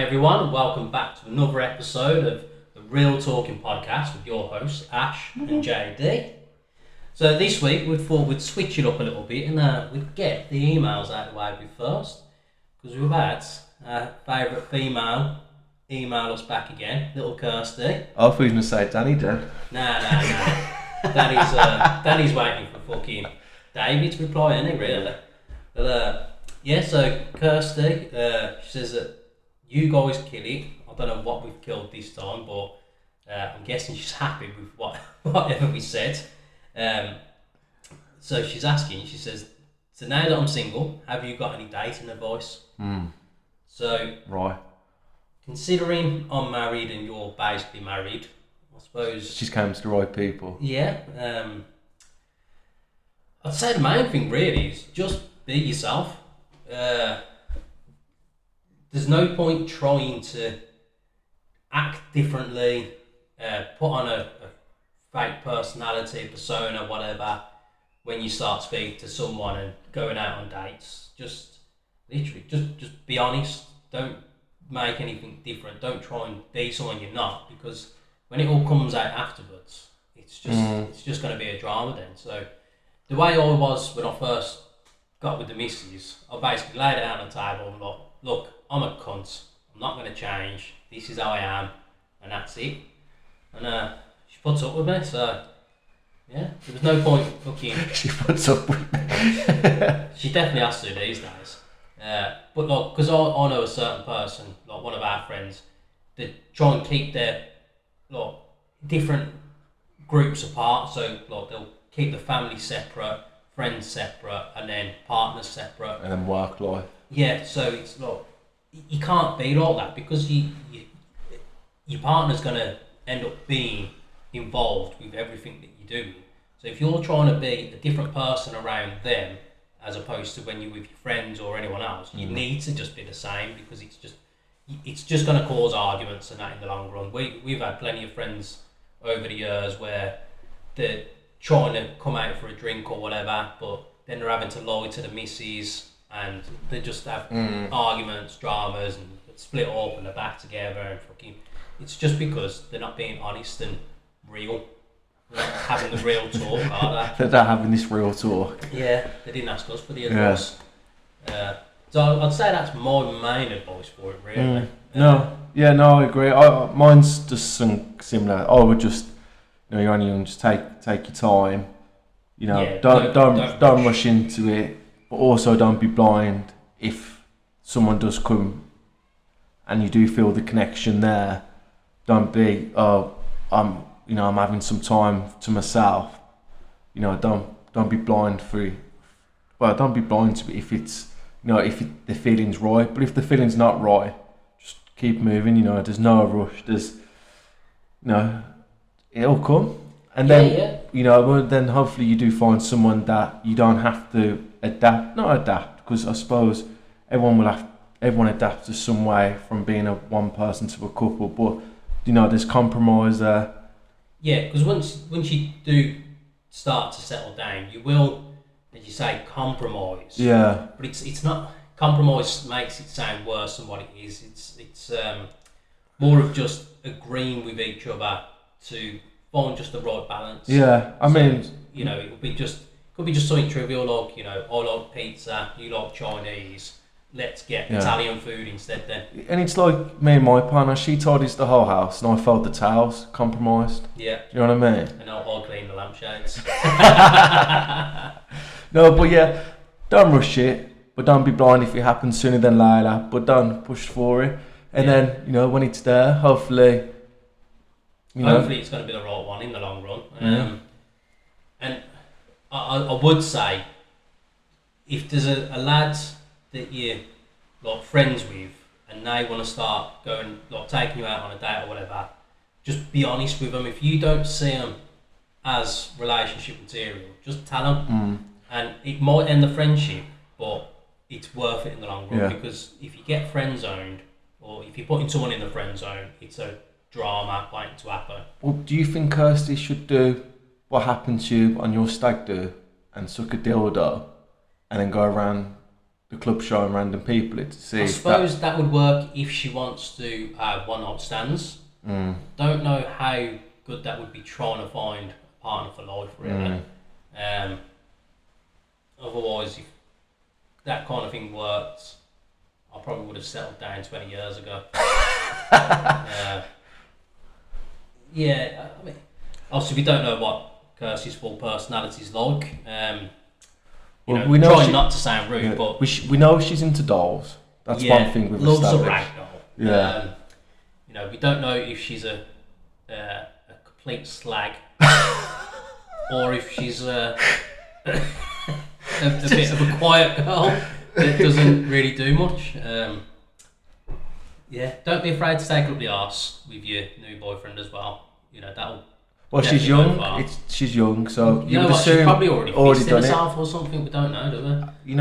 everyone, and welcome back to another episode of the Real Talking Podcast with your hosts, Ash and JD. So this week we thought we'd switch it up a little bit and we'd get the emails out of the way first, because we've had our favourite female email us back again, little Kirsty. I thought you were going to say Danny then. Nah. Danny's waiting for fucking David's reply, isn't he, really? But so Kirsty, she says that you guys kill it. I don't know what we've killed this time, but I'm guessing she's happy with whatever we said. So she's asking, she says, so now that I'm single, have you got any dating advice? So, right. Considering I'm married and you're basically married, I suppose... She's come to the right people. Yeah. I'd say the main thing really is just be yourself. There's no point trying to act differently, put on a fake personality, persona, whatever, when you start speaking to someone and going out on dates. Just be honest. Don't make anything different. Don't try and be someone you're not, because when it all comes out afterwards, it's just going to be a drama then. So the way I was when I first got with the missus, I basically laid it out on the table and like, look, I'm a cunt. I'm not going to change. This is how I am, and that's it. And she puts up with me, so yeah, there was no point fucking... She puts up with me. She definitely has to these days. But like, because I know a certain person, like one of our friends, that try and keep their like different groups apart. So like they'll keep the family separate, friends separate, and then partners separate, and then work life. Yeah, so it's like you can't be like that, because your partner's gonna end up being involved with everything that you do. So if you're trying to be a different person around them, as opposed to when you're with your friends or anyone else, you need to just be the same, because it's just going to cause arguments and that in the long run. We've had plenty of friends over the years where they're trying to come out for a drink or whatever, but then they're having to lie to the missus, and they just have arguments, dramas, and split up and they're back together, and fucking, it's just because they're not being honest and real. They're not having the real talk, are they? They're not having this real talk. Yeah, they didn't ask us for the advice. So I'd say that's my main advice for it, really. I agree. Mine's just some similar. I would just, you're only young, just take your time. Don't rush into it, but also don't be blind if someone does come and you do feel the connection there. Don't be, I'm having some time to myself. Don't be blind for it. Well, don't be blind to it if it's, if the feeling's right. But if the feeling's not right, just keep moving. There's no rush. There's, it'll come. And then, then hopefully you do find someone that you don't have to not adapt, because I suppose everyone adapts to some way from being a one person to a couple. But, there's compromise there. Yeah, because once you do start to settle down, you will, as you say, compromise. Yeah. But it's not, compromise makes it sound worse than what it is. It's more of just agreeing with each other to find just the right balance. Yeah, I mean, it could be just something trivial like, I like pizza, you like Chinese. Let's get Italian food instead then. And it's like me and my partner, she tidies the whole house and I fold the towels, compromised. Yeah. Do you know what I mean? And I'll clean the lampshades. No, but yeah, don't rush it, but don't be blind if it happens sooner than later, but don't push for it. And then, when it's there, hopefully... Hopefully it's going to be the right one in the long run. And I would say, if there's a lad that you're like friends with and they want to start going, like taking you out on a date or whatever, just be honest with them. If you don't see them as relationship material, just tell them. And it might end the friendship, but it's worth it in the long run, because if you get friend zoned, or if you're putting someone in the friend zone, it's a drama waiting to happen. Well, do you think Kirsty should do what happened to you on your stag do and suck a dildo and then go around the club showing random people it to see. I suppose that would work if she wants to have one night stands. Don't know how good that would be trying to find a partner for life, really. Otherwise, if that kind of thing worked, I probably would have settled down 20 years ago. Yeah, I mean, obviously we don't know what Kirsty's full personality is like. We know trying not to sound rude, but we know she's into dolls. That's one thing we've loves established. a ragdoll. Yeah. We don't know if she's a complete slag or if she's a bit of a quiet girl that doesn't really do much. Don't be afraid to take up the arse with your new boyfriend as well. That'll. Well, she's young. She's young, so you know what? She's probably already done herself or something. We don't know, do we?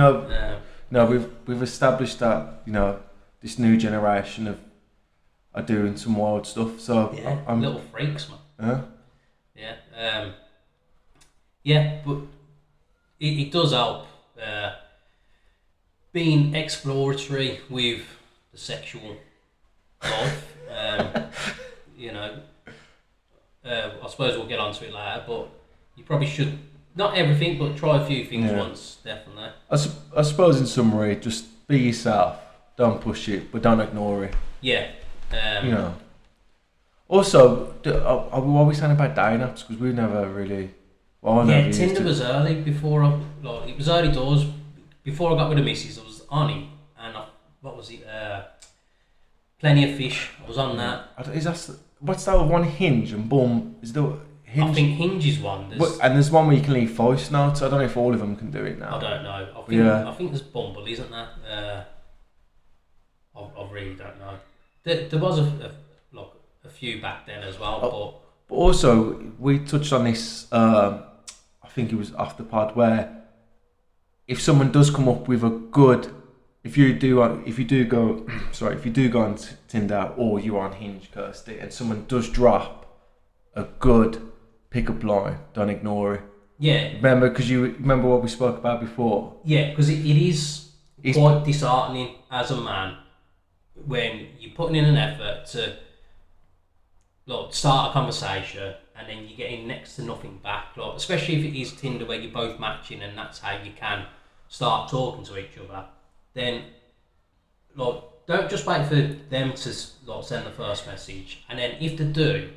No, we've established that this new generation are doing some wild stuff. So I'm little freaks, man. But it does help being exploratory with the sexual life. I suppose we'll get onto it later, but you probably should, not everything, but try a few things once, definitely. I suppose in summary, just be yourself, don't push it, but don't ignore it. Yeah. Also, what are we saying about dating apps? Because we've never really... Tinder was early before it was early doors. Before I got with the missus, I was on it, and what was it? Plenty of Fish. I was on that. What's that one? Hinge and Boom? Is the Hinge? I think Hinge is one. And there's one where you can leave voice notes. I don't know if all of them can do it now. I don't know. I think there's Bumble, isn't there? I really don't know. There was a few back then as well, but also we touched on this. I think it was off the pod where if someone does come up with a good. If you do go on Tinder or you're on Hinge, Kirsty, and someone does drop a good pickup line, don't ignore it. Yeah. Because you remember what we spoke about before. Yeah, because it is quite disheartening as a man when you're putting in an effort to start a conversation and then you're getting next to nothing back. Especially if it is Tinder where you're both matching and that's how you can start talking to each other. Then, don't just wait for them to send the first message, and then if they do,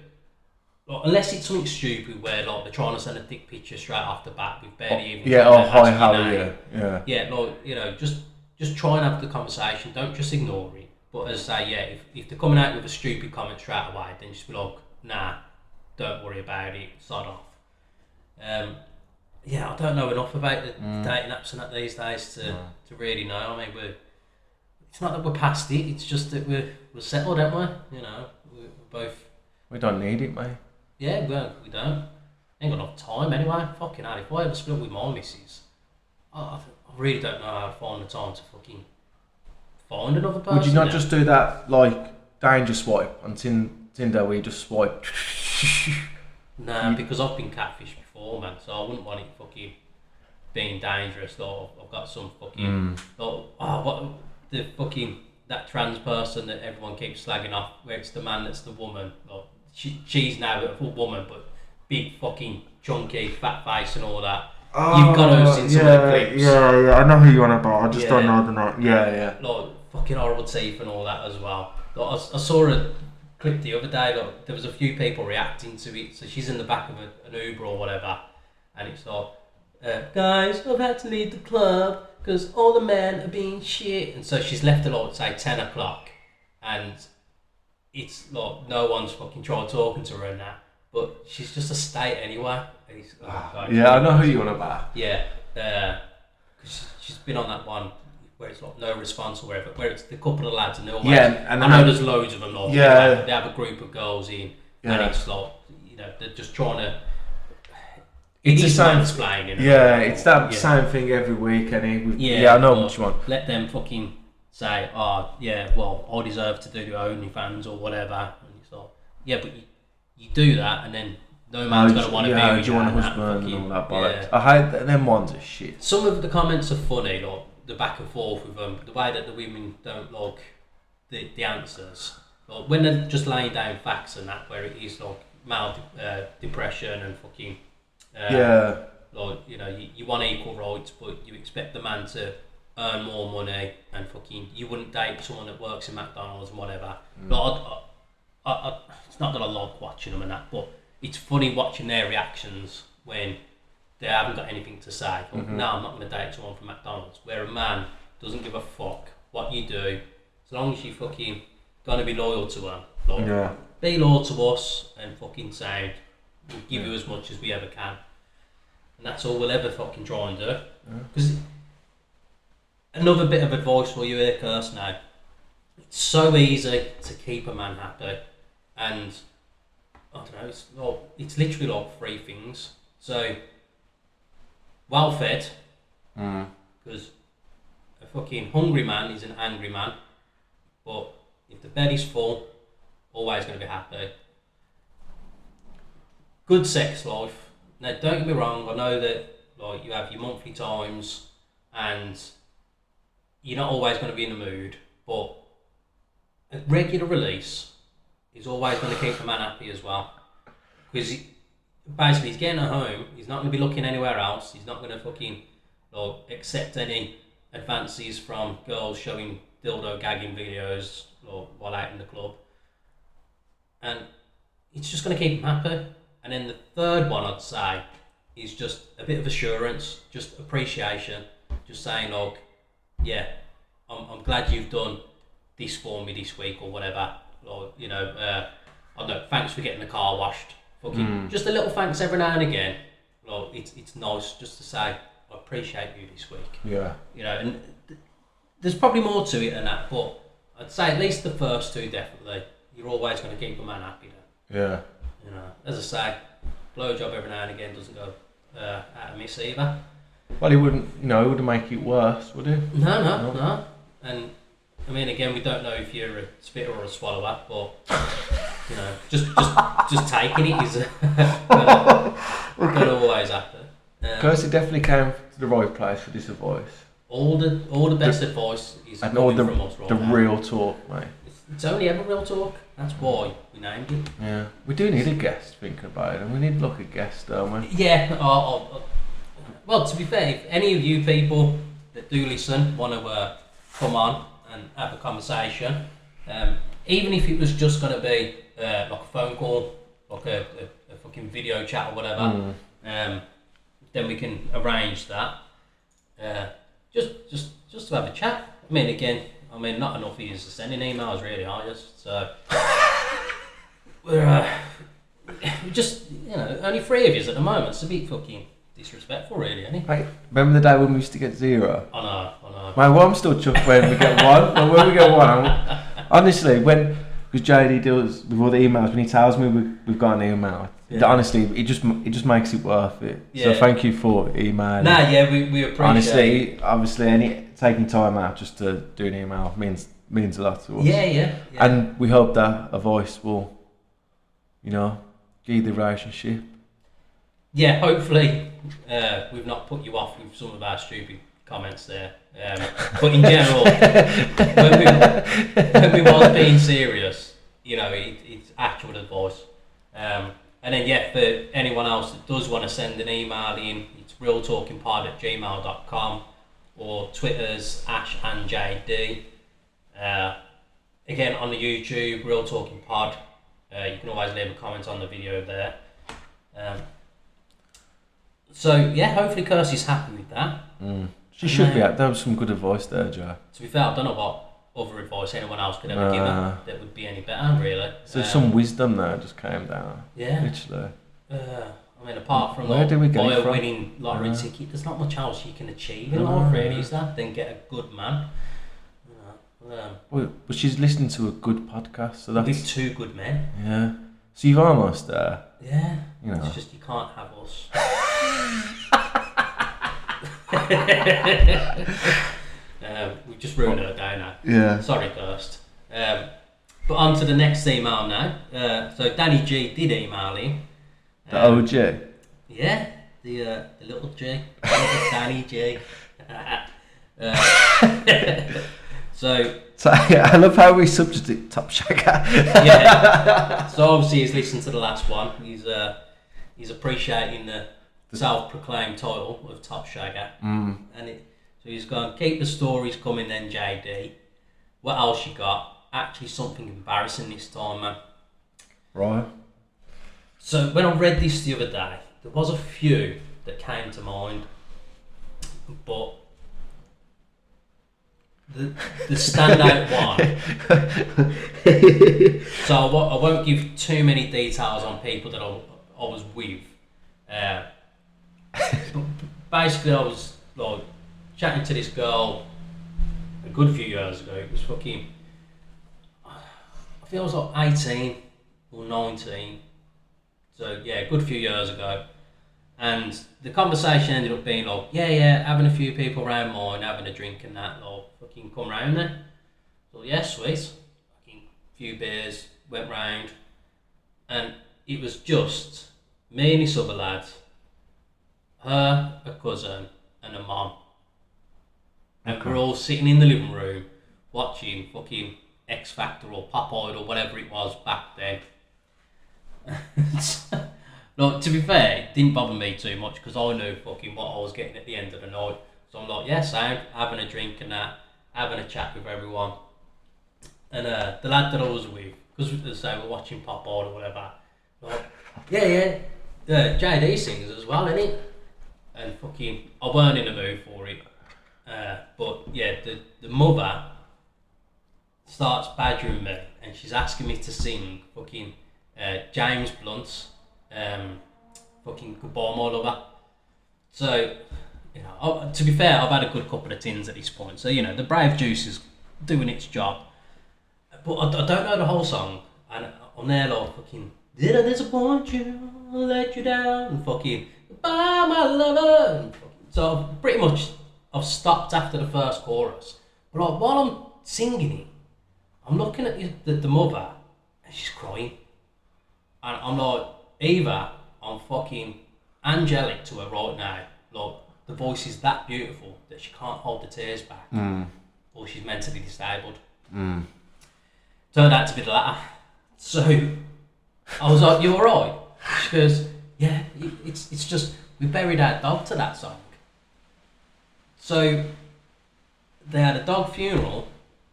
unless it's something stupid where they're trying to send a dick picture straight off the bat with barely even. Hi, how are you? Yeah. Just try and have the conversation. Don't just ignore it. But as I say, if they're coming out with a stupid comment straight away, then just be like, nah, don't worry about it. Sod off. I don't know enough about the dating apps and that these days to really know. I mean, it's not that we're past it, it's just that we're settled, aren't we? We're both... We don't need it, mate. Yeah, we don't. Ain't got enough time anyway. Fucking hell, if I ever split up with my missus, I really don't know how to find the time to fucking find another person. Would you not just do that, danger swipe on Tinder where you just swipe? Nah, because I've been catfished before, man, so I wouldn't want it fucking being dangerous. I've got some fucking that trans person that everyone keeps slagging off, where it's the man that's the woman. She's now a full woman, but big fucking chunky, fat face and all that. You've got to have seen some of the clips. Yeah, I know who you're on about. I just don't know the name. Yeah. Fucking horrible teeth and all that as well. I saw a clip the other day. There was a few people reacting to it. So she's in the back of an Uber or whatever, and it's guys, I've had to leave the club because all the men are being shit. And so she's left at say 10 o'clock, and it's no one's fucking tried talking to her and that, but she's just a state anyway. I know who you're on about. Yeah, because she's been on that one where it's no response or whatever, where it's the couple of lads and they're all and I know there's loads of them. They have a group of girls in, and it's they're just trying to. It's the same. It's that same thing every week, I know what you want. Let them fucking say, I deserve to do the OnlyFans or whatever. And it's but you do that, and then no man's going to want to be with you. Want a husband and all that bollocks. I hate them ones are shit. Some of the comments are funny, the back and forth with them, the way that the women don't like the answers. Like when they're just laying down facts and that, where it is like male depression and fucking like, you know, you want equal rights, but you expect the man to earn more money and fucking, you wouldn't date someone that works in McDonald's and whatever. Like, it's not that I like watching them and that, but it's funny watching their reactions when they haven't got anything to say. Like, no, I'm not going to date someone from McDonald's. Where a man doesn't give a fuck what you do, as long as you fucking gonna be loyal to her. Like, be loyal to us and fucking sound. We'll give you as much as we ever can, and that's all we'll ever fucking try and do. Because another bit of advice for you here, Curse. Now, it's so easy to keep a man happy, and I don't know. It's literally like three things. So, well fed, because a fucking hungry man is an angry man, but if the belly's full, always going to be happy. Good sex life. Now, don't get me wrong, I know that like you have your monthly times and you're not always going to be in the mood, but a regular release is always going to keep the man happy as well. Because basically he's getting at home, he's not going to be looking anywhere else, he's not going to fucking like accept any advances from girls showing dildo gagging videos while out in the club, and it's just going to keep him happy. And then the third one I'd say is just a bit of assurance, just appreciation, just saying like, yeah, I'm glad you've done this for me this week or whatever, or you know, I don't know, thanks for getting the car washed, fucking just a little thanks every now and again. Like it's nice just to say I appreciate you this week. Yeah, you know, and there's probably more to it than that, but I'd say at least the first two definitely. You're always going to keep a man happy then. Yeah. You know, as I say, blowjob every now and again doesn't go out of miss either. Well, he wouldn't, you know, he wouldn't make it worse, would he? No. And I mean, again, we don't know if you're a spitter or a swallower, but you know, just taking it is gonna always happen. Kirsty definitely came to the right place for this advice. All the best advice is coming from us right now. The real talk, mate. It's only ever real talk. That's why we named it. Yeah, we do need a guest. Thinking about it, and we need like a guest, don't we? Yeah. Well, to be fair, if any of you people that do listen want to come on and have a conversation, even if it was just going to be like a phone call, like a fucking video chat or whatever, then we can arrange that. Just to have a chat. I mean, not enough of you to sending emails, really, are you? So we're just, you know, only three of you at the moment. It's a bit fucking disrespectful, really, isn't it? Mate, remember the day when we used to get 0? I know. Mate, well, I'm still chuffed when we get 1. Well, when we get 1, honestly, because JD deals with all the emails, when he tells me we've got an email, honestly, it just makes it worth it. Yeah. So thank you for emailing. Nah, yeah, we appreciate it. Obviously, taking time out just to do an email means a lot to us. Yeah. And we hope that a voice will, you know, give the relationship. Yeah, hopefully we've not put you off with some of our stupid comments there. But in general, when we was being serious, you know, it's actual advice. And then, yeah, for anyone else that does want to send an email in, it's realtalkingpod@gmail.com or Twitter's Ash and JD. Again, on the YouTube, Real Talking Pod. You can always leave a comment on the video there. So, yeah, hopefully Kirsty's happy with that. She should be. That was some good advice there, Joe. To be fair, I don't know what other advice anyone else could ever give her that would be any better, really. So some wisdom there just came down. Yeah. Literally. I mean, apart from where do we go buy a winning lottery ticket, there's not much else you can achieve in life, really, is that? Then get a good man. But she's listening to a good podcast, so that's... With 2 good men. Yeah. So you're almost there. Yeah. You know. It's just you can't have us. We've just ruined her day now. Yeah. Sorry, Kirst. But on to the next email now. So Danny G did email in. The OG? Yeah, the little G. Little Danny G. So So I love how we substitute Top Shagger. yeah. So obviously he's listened to the last one. He's appreciating the self-proclaimed title of Top Shagger. Mm. So he's gone, keep the stories coming then, JD. What else you got? Actually something embarrassing this time, man. Right. So when I read this the other day, there was a few that came to mind, but the standout one. So I won't give too many details on people that I was with. But basically, I was like chatting to this girl a good few years ago. It was fucking, I think I was like 18 or 19. So yeah, a good few years ago. And the conversation ended up being like, yeah, having a few people around mine, having a drink and that, like, fucking come round then. So yeah, sweet. Fucking few beers, went round. And it was just me and this other lad, her, a cousin, and a mum. And we're all sitting in the living room watching fucking X Factor or Pop Idol, whatever it was back then. Look, to be fair, it didn't bother me too much because I knew fucking what I was getting at the end of the night. So I'm like, yeah, sound, having a drink and that, having a chat with everyone. And the lad that I was with, because as I say, we're watching Pop Idol or whatever, like, yeah, JD sings as well, innit? And fucking, I weren't in the mood for it. But yeah, the mother starts badgering me and she's asking me to sing fucking James Blunt's fucking Goodbye My Lover. So, you know, to be fair, I've had a good couple of tins at this point. So, you know, the Brave Juice is doing its job. But I don't know the whole song. And I'm there like fucking, did I disappoint you, let you down, and fucking, Goodbye My Lover. And fucking, so pretty much I've stopped after the first chorus. But like, while I'm singing it, I'm looking at the mother and she's crying. And I'm like, either I'm fucking angelic to her right now, like the voice is that beautiful that she can't hold the tears back, or she's mentally disabled. Turned out to be the latter. So I was like, you alright? She goes, yeah, it's just, we buried our dog to that song. So they had a dog funeral,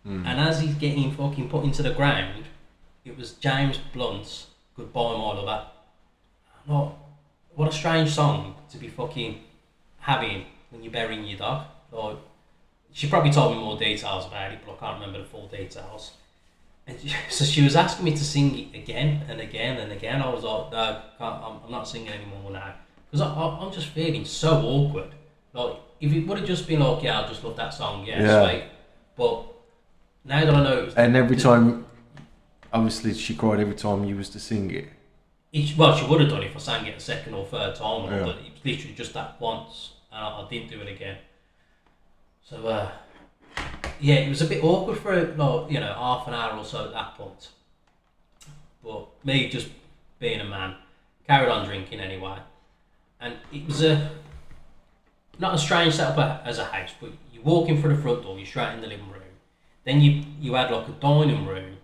and as he's getting fucking put into the ground, it was James Blunt's Goodbye My Lover. I'm like, what a strange song to be fucking having when you're burying your dog. Like, she probably told me more details about it, but I can't remember the full details. And so she was asking me to sing it again and again and again. I was like, no, I'm not singing anymore now. Because I'm just feeling so awkward. Like, if it would have just been like, yeah, I just love that song, yeah, sweet. But now that I know it was... And every time, obviously she cried every time you was to sing it. Well, she would have done it if I sang it a second or third time, but it was literally just that once, and I didn't do it again. So, yeah, it was a bit awkward for, like, you know, half an hour or so at that point. But me just being a man, carried on drinking anyway. And it was not a strange setup as a house, but you walk in through the front door, you're straight in the living room. Then you had like a dining room,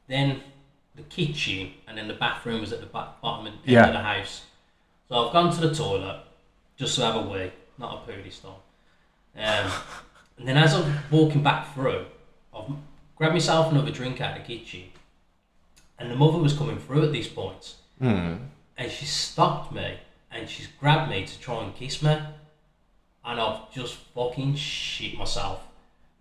then the kitchen, and then the bathroom was at the bottom end of the house. So I've gone to the toilet just to have a wee, not a poo this time. And then as I'm walking back through, I've grabbed myself another drink out of the kitchen, and the mother was coming through at this point, and she stopped me and she's grabbed me to try and kiss me, and I've just fucking shit myself.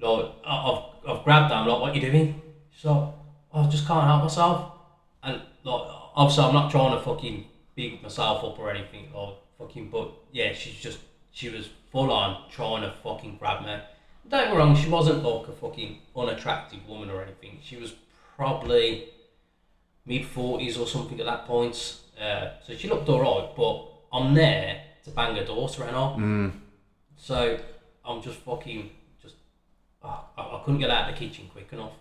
Like, I've grabbed her, I'm like, what are you doing? She's like, I just can't help myself. And like, obviously I'm not trying to fucking big myself up or anything, like fucking, but yeah, she was full on trying to fucking grab me. Don't get me wrong, she wasn't like a fucking unattractive woman or anything. She was probably mid-40s or something at that point. So she looked alright, but I'm there to bang her daughter and all. So I'm just fucking, I couldn't get out of the kitchen quick enough.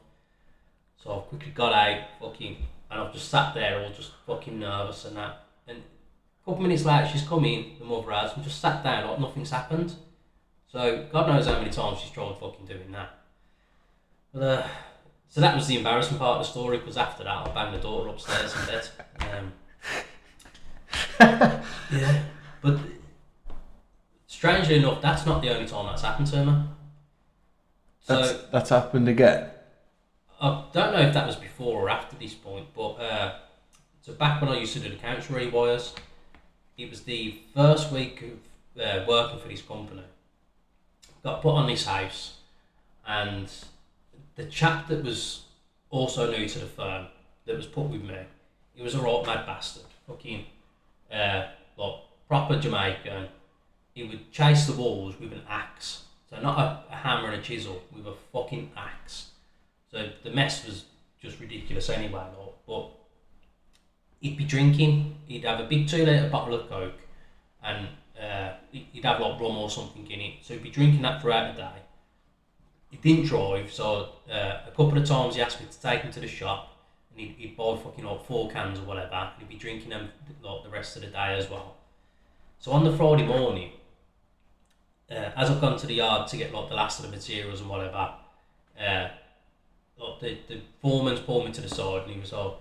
So I've quickly got out, fucking, and I've just sat there all just fucking nervous and that. And a couple minutes later, she's come in, the mother has, and just sat down like nothing's happened. So God knows how many times she's tried fucking doing that. But, so that was the embarrassing part of the story, because after that I banged the daughter upstairs in bed. Yeah, but strangely enough, that's not the only time that's happened to me. So That's happened again. I don't know if that was before or after this point, but so back when I used to do the couch rewires, it was the first week of working for this company. Got put on this house, and the chap that was also new to the firm that was put with me, he was a right mad bastard, fucking like proper Jamaican. He would chase the walls with an axe, so not a hammer and a chisel, with a fucking axe. So the mess was just ridiculous anyway, like, but he'd be drinking, he'd have a big 2 litre bottle of Coke, and he'd have like rum or something in it, so he'd be drinking that throughout the day. He didn't drive, so a couple of times he asked me to take him to the shop, and he'd buy fucking like 4 cans or whatever, and he'd be drinking them like the rest of the day as well. So on the Friday morning, as I've gone to the yard to get like the last of the materials and whatever, like the foreman's pulled me to the side and he was like,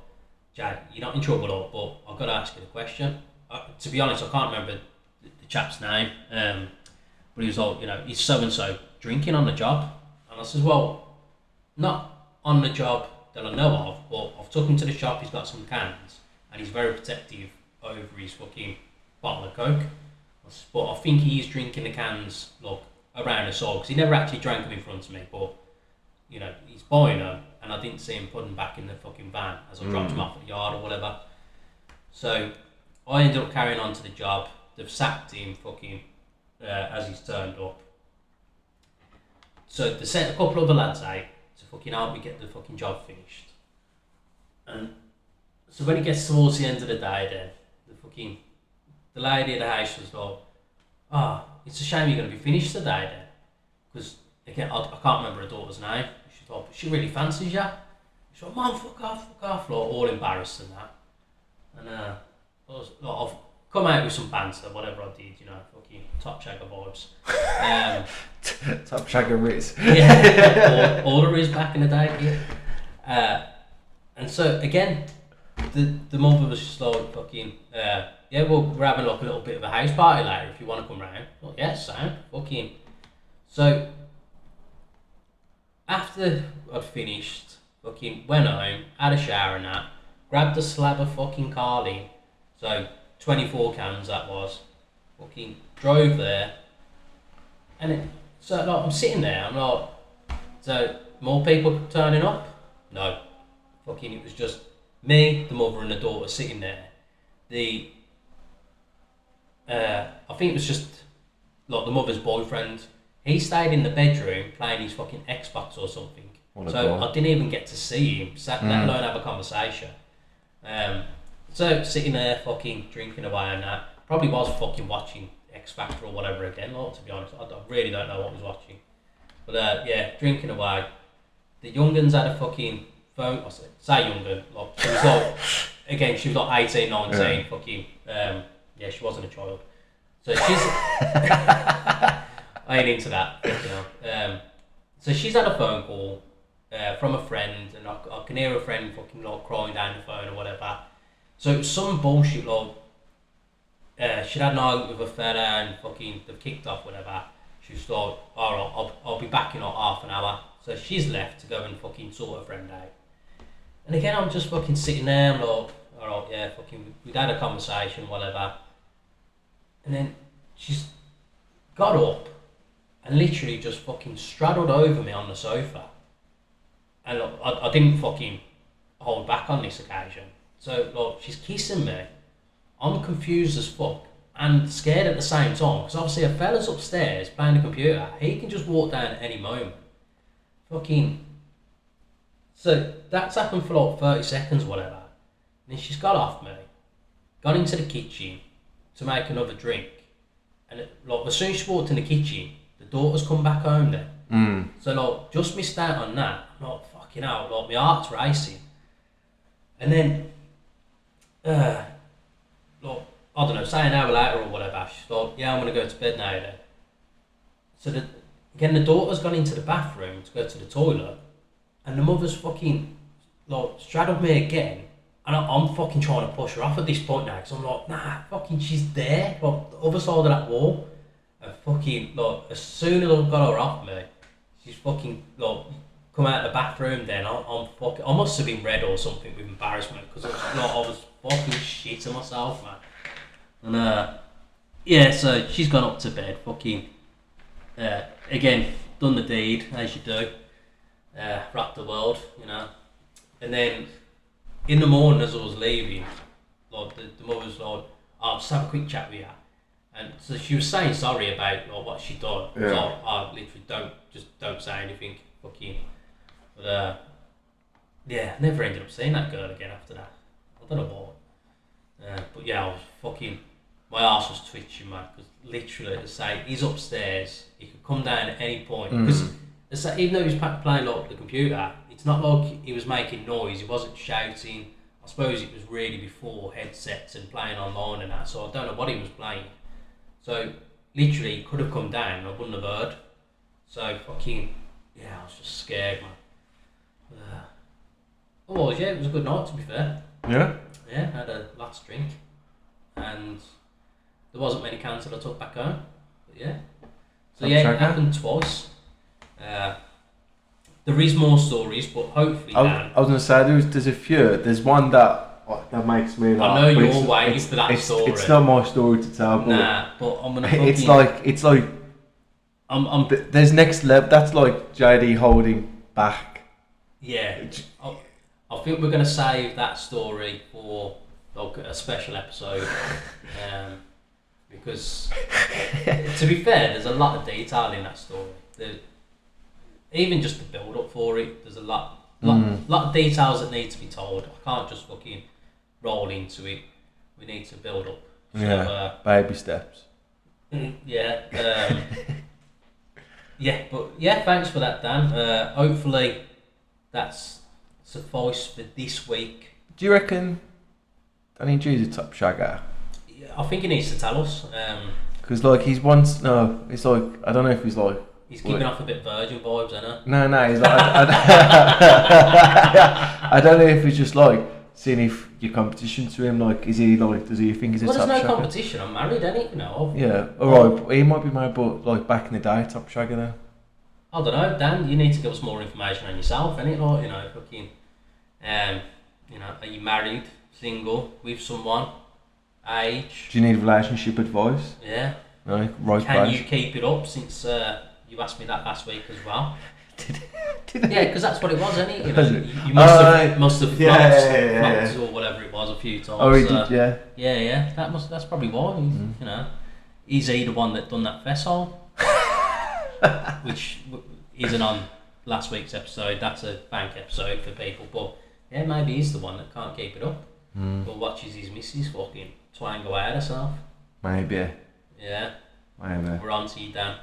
"Jay, you're not in trouble, like, but I've got to ask you a question." To be honest, I can't remember the chap's name, but he was like, "Is so and so drinking on the job?" And I says, "Well, not on the job that I know of, but I've took him to the shop, he's got some cans, and he's very protective over his fucking bottle of Coke. But I think he is drinking the cans, like, around the side, because he never actually drank them in front of me, but, he's buying them, and I didn't see him put them back in the fucking van as I dropped him off at the yard or whatever." So I ended up carrying on to the job. They've sacked him fucking as he's turned up. So they sent a couple of other lads out to fucking help me get the fucking job finished. And so when it gets towards the end of the day, then the lady at the house was like, "Oh, it's a shame you're going to be finished today then." Because, again, I can't remember her daughter's name. She's like, "But she really fancies you." She's like, "Mum, fuck off, like, all embarrassed and that. And I've come out with some banter, whatever I did, fucking top shagger vibes. Top shagger Riz. Yeah, all the Riz back in the day. Yeah. And so, again, the mother was just like, fucking, "Yeah, well, we're having like a little bit of a house party later if you want to come round." Well, yeah, sound, fucking. So, after I'd finished, fucking went home, had a shower and that, grabbed a slab of fucking Carling, so 24 cans that was, fucking drove there, and so like, I'm sitting there, I'm like, so more people turning up? No. Fucking, it was just me, the mother and the daughter sitting there. I think it was just like the mother's boyfriend. He stayed in the bedroom playing his fucking Xbox or something. So I didn't even get to see him, let alone have a conversation. So sitting there fucking drinking away and that. Probably was fucking watching X Factor or whatever again, like, to be honest. I really don't know what I was watching. But yeah, drinking away. The young'uns had a fucking phone, say young'un, like, she was like, again, she was like 18, 19, fucking, yeah, she wasn't a child. So she's, I ain't into that, so she's had a phone call from a friend, and I can hear a friend fucking like crying down the phone or whatever. So it was some bullshit, like, she'd had an argument with a fella and fucking they've kicked off, whatever. She was like, "Alright, I'll be back in like half an hour." So she's left to go and fucking sort her friend out. And again, I'm just fucking sitting there, I'm like, "Alright, yeah, fucking, we'd had a conversation, whatever." And then she's got up and literally just fucking straddled over me on the sofa. And look, I didn't fucking hold back on this occasion. So, like, she's kissing me. I'm confused as fuck and scared at the same time, because obviously a fella's upstairs playing the computer. He can just walk down at any moment. Fucking. So that's happened for like 30 seconds, whatever. And then she's got off me, gone into the kitchen to make another drink. And like, as soon as she walked in the kitchen, the daughter's come back home then. So like, just missed out on that. I'm like, fucking hell, like, my heart's racing. And then, like, I don't know, say an hour later or whatever, she's like, "Yeah, I'm going to go to bed now then." So again, the daughter's gone into the bathroom to go to the toilet, and the mother's fucking like straddled me again, and I'm fucking trying to push her off at this point now, because I'm like, nah, fucking, she's there, like the other side of that wall, and fucking like as soon as I've got her off me, she's fucking like come out of the bathroom. Then I'm fucking, I must have been red or something with embarrassment, because I was fucking shitting myself, man. And yeah, so she's gone up to bed, fucking again, done the deed as you do, rocked the world, you know. And then in the morning as I was leaving, like the mother was like, I'll just have a quick chat with you. And so she was saying sorry about like what she'd done. Yeah. So I literally don't say anything, fucking. But yeah, never ended up seeing that girl again after that. I don't know why. But yeah, I was fucking, my arse was twitching, man, because literally, to say, he's upstairs, he could come down at any point. Because even though he was playing like the computer, it's not like he was making noise, he wasn't shouting. I suppose it was really before headsets and playing online and that, so I don't know what he was playing. So literally, he could have come down and I wouldn't have heard. So fucking, yeah, I was just scared, man. Oh yeah, it was a good night, to be fair. Yeah? Yeah, I had a last drink, and there wasn't many cans that I took back home. But yeah, so yeah, it happened twice. There is more stories, but hopefully, Dan. I was gonna say there's a few. There's one that makes me laugh. I know you're waiting for that story. It's not my story to tell, but nah, but I'm gonna. It's like. There's next level. That's like JD holding back. Yeah, I think we're gonna save that story for like a special episode, because to be fair, there's a lot of detail in that story. Even just the build up for it, there's a lot of details that need to be told. I can't just fucking roll into it. We need to build up. So, baby steps. Yeah. Yeah, but yeah, thanks for that, Dan. Hopefully that's suffice for this week. Do you reckon Danny G's a top shagger? Yeah, I think he needs to tell us. Because like it's like, I don't know if he's like... He's giving off a bit Virgin vibes, isn't he? No, he's like... I don't know if he's just like seeing if your competition to him, like, does he think he's a top shagger? There's no competition, I'm married, ain't it? No. Yeah, alright, he might be married, but like back in the day, top shagger then. I don't know, Dan, you need to give us more information on yourself, innit? Like, you know, fucking, you know, are you married, single, with someone, age? Do you need relationship advice? Yeah. No, right. Can you keep it up, since you asked me that last week as well? Did yeah, because that's what it was, isn't it? You know, you must have flopped or whatever it was a few times. Oh, he did, yeah. Yeah. That's probably why. You know, is he the one that done that fessile? Which isn't on last week's episode. That's a bank episode for people. But yeah, maybe he's the one that can't keep it up. But watches his missus fucking twang away at herself. Maybe. Yeah. Maybe. We're on to you, Dan.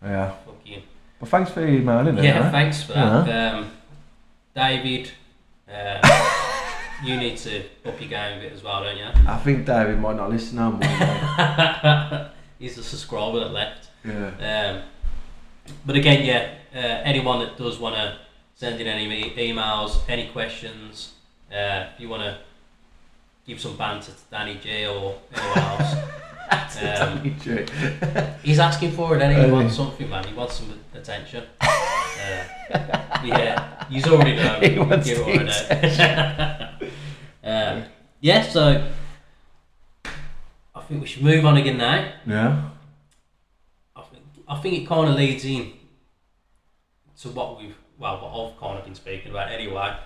Yeah. Fucking. Well, thanks for emailing. Yeah, thanks for that. David, you need to up your game a bit as well, don't you? I think David might not listen no more. He's the subscriber that left. Yeah. But again, yeah, anyone that does want to send in any emails, any questions, if you want to give some banter to Danny G or anyone else. He's asking for it, and he wants something, man. He wants some attention. Yeah, you already know. He wants give it yeah, so I think we should move on again now. Yeah. I think it kind of leads in to what I've kind of been speaking about anyway.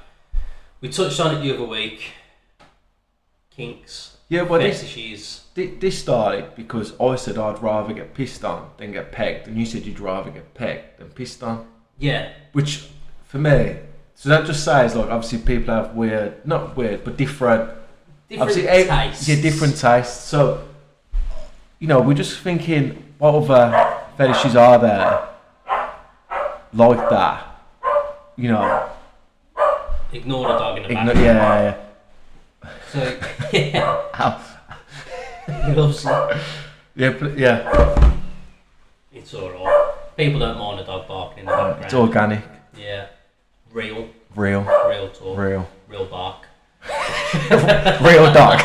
We touched on it the other week. Kinks. Yeah, well, this started because I said I'd rather get pissed on than get pegged, and you said you'd rather get pegged than pissed on. Yeah. Which, for me, so that just says like obviously people have not weird, but different tastes. Yeah, different tastes. So, you know, we're just thinking, what other fetishes are there like that? You know. Ignore the dog in the back. Yeah. So, yeah. He loves it. Yeah. It's alright. People don't mind a dog barking in the background. It's organic. Yeah. Real talk. Real bark. Real dog.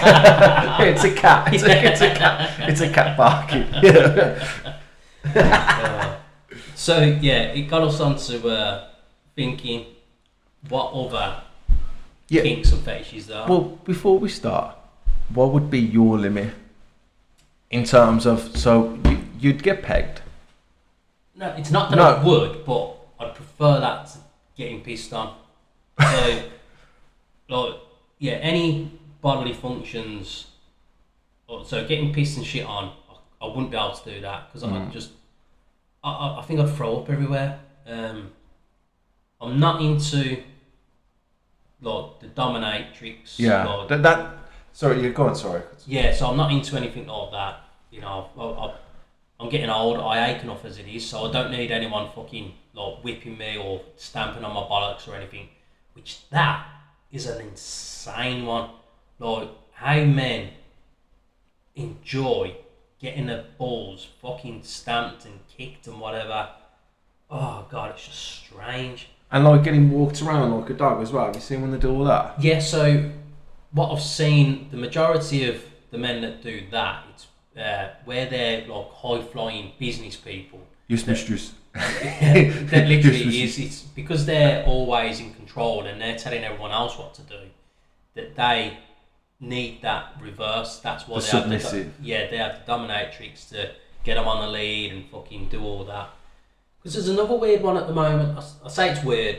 It's a cat. It's a cat barking. So yeah, it got us onto thinking what other kinks and fetishes there are. Well, before we start, what would be your limit in terms of, so you'd get pegged? No, it's not that I would, but I'd prefer that to getting pissed on. So, like, yeah, any bodily functions, so getting pissed and shit on, I wouldn't be able to do that because I think I'd throw up everywhere. I'm not into like the dominatrix. Yeah, like, sorry, you're going. Sorry. Yeah, so I'm not into anything like that. You know, I'm getting old. I ache enough as it is, so I don't need anyone fucking like whipping me or stamping on my bollocks or anything. Which that is an insane one. Like how men enjoy getting their balls fucking stamped and kicked and whatever. Oh god, it's just strange. And like getting walked around like a dog as well. Have you seen when they do all that? Yeah, so what I've seen, the majority of the men that do that, it's where they're like high flying business people. Yes, mistress. That literally is, it's because they're always in control and they're telling everyone else what to do, that they need that reverse. That's why they have they have the dominatrix to get them on the lead and fucking do all that. Because there's another weird one at the moment. I say it's weird.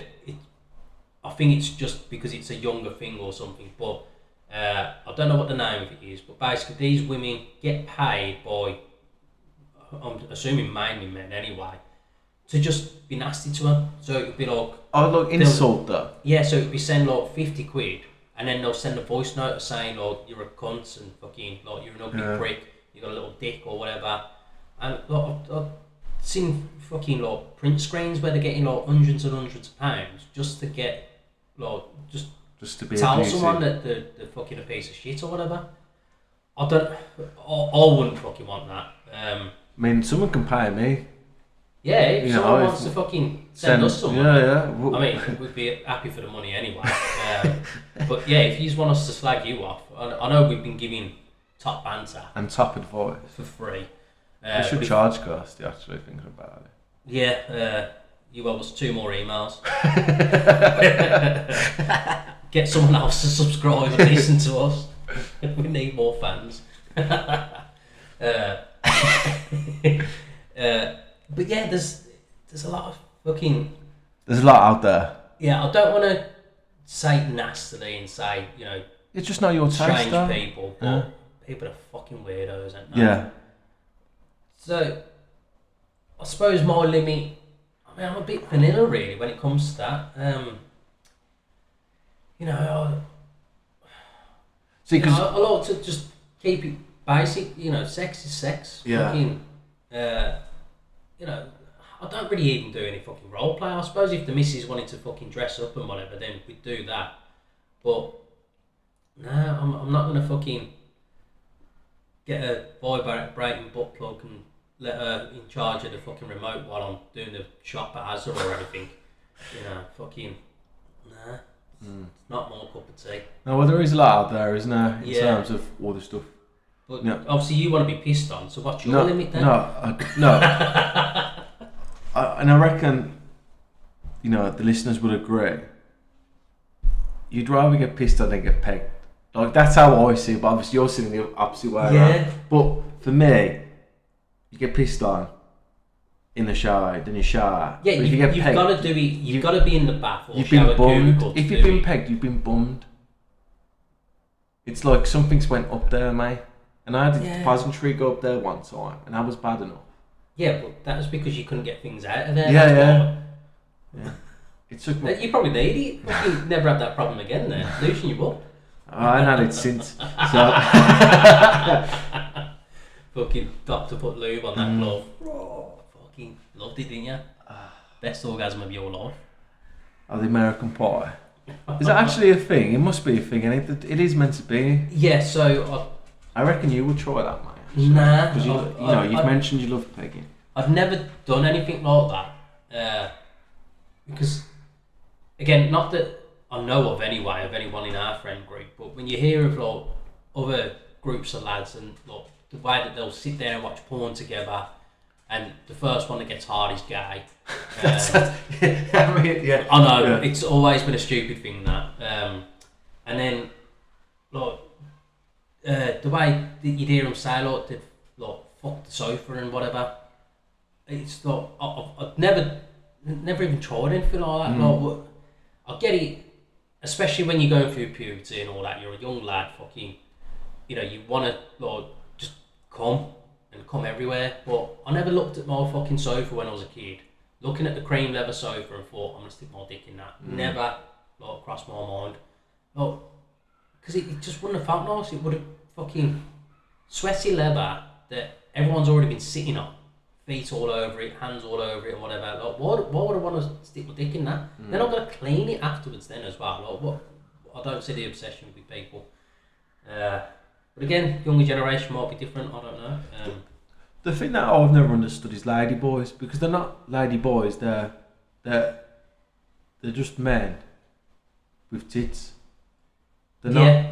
I think it's just because it's a younger thing or something. But I don't know what the name of it is. But basically, these women get paid by, I'm assuming mainly men anyway, to just be nasty to them. So it would be like, insult them. Yeah, so it would be send like 50 quid. And then they'll send a voice note saying, like, you're a cunt and fucking, like, you're an ugly prick, you got a little dick or whatever. And like, I've seen fucking like print screens where they're getting like hundreds and hundreds of pounds just to get, like, just to be tell someone that they're fucking a piece of shit or whatever. I wouldn't fucking want that. I mean, someone can pay me. Yeah, if someone wants to fucking send us someone. Yeah. I mean, we'd be happy for the money anyway. But yeah, if you just want us to slag you off, I know we've been giving top banter and top advice for free. We should charge Kirsty, actually, thinking about it. Yeah, you owe us 2 more emails. Get someone else to subscribe and listen to us. We need more fans. But yeah, there's a lot of fucking... There's a lot out there. Yeah, I don't want to say nastily and say, you know... It's just not your taste, strange though. People, but people are fucking weirdos, aren't they? Yeah. So, I suppose my limit... I mean, I'm a bit vanilla, really, when it comes to that. You know, I like to just keep it basic. You know, sex is sex. Yeah. Fucking, you know, I don't really even do any fucking role play. I suppose if the missus wanted to fucking dress up and whatever, then we'd do that. But no, I'm not gonna fucking get a vibrating butt plug and let her in charge of the fucking remote while I'm doing the shop at Asda or anything. You know, fucking nah. It's not my cup of tea. No, well, there is a lot out there, isn't there, in terms of all the stuff. But obviously you want to be pissed on, so what's your limit then? No. And I reckon, you know, the listeners would agree. You'd rather get pissed on than get pegged. Like, that's how I see it, but obviously you're seeing the opposite way around. But for me, you get pissed on in the shower, then you shower. Yeah, you've got to do it. You've got to be in the bath or you've shower. Been bummed. If you've been pegged, you've been bummed. It's like something's went up there, mate. And I had a depository go up there one time, and that was bad enough. Yeah, but that was because you couldn't get things out of there. Yeah. It took me. You probably need it. You never had that problem again there. Losing your butt. I ain't had it since. So. Fucking doctor put lube on that glove. Fucking loved it, didn't you? Best orgasm of your life. Oh, the American Pie. Is that actually a thing? It must be a thing, and it is meant to be. Yeah, so... I reckon you would try that, mate. Nah. Because you've mentioned you love pegging. I've never done anything like that. Because, again, not that I know of anyway, of anyone in our friend group, but when you hear of like other groups of lads and like the way that they'll sit there and watch porn together, and the first one that gets hard is gay. Yeah. I know, it's always been a stupid thing that. And then, like, the way that you'd hear them say, like, they'd like fuck the sofa and whatever. It's like I've never even tried anything like that. Like, I get it, especially when you're going through puberty and all that. You're a young lad, fucking, you know, you want to like just come everywhere. But I never looked at my fucking sofa when I was a kid, looking at the cream leather sofa and thought I'm gonna stick my dick in that. Never like crossed my mind, like, because it just wouldn't have felt nice. It would have fucking sweaty leather that everyone's already been sitting on. Feet all over it, hands all over it, and whatever. Like, why would I want to stick my dick in that? Then I'm gonna clean it afterwards, then as well. Like, what? I don't see the obsession with people. But again, younger generation might be different. I don't know. The thing that I've never understood is lady boys, because they're not lady boys. They're just men with tits. They're not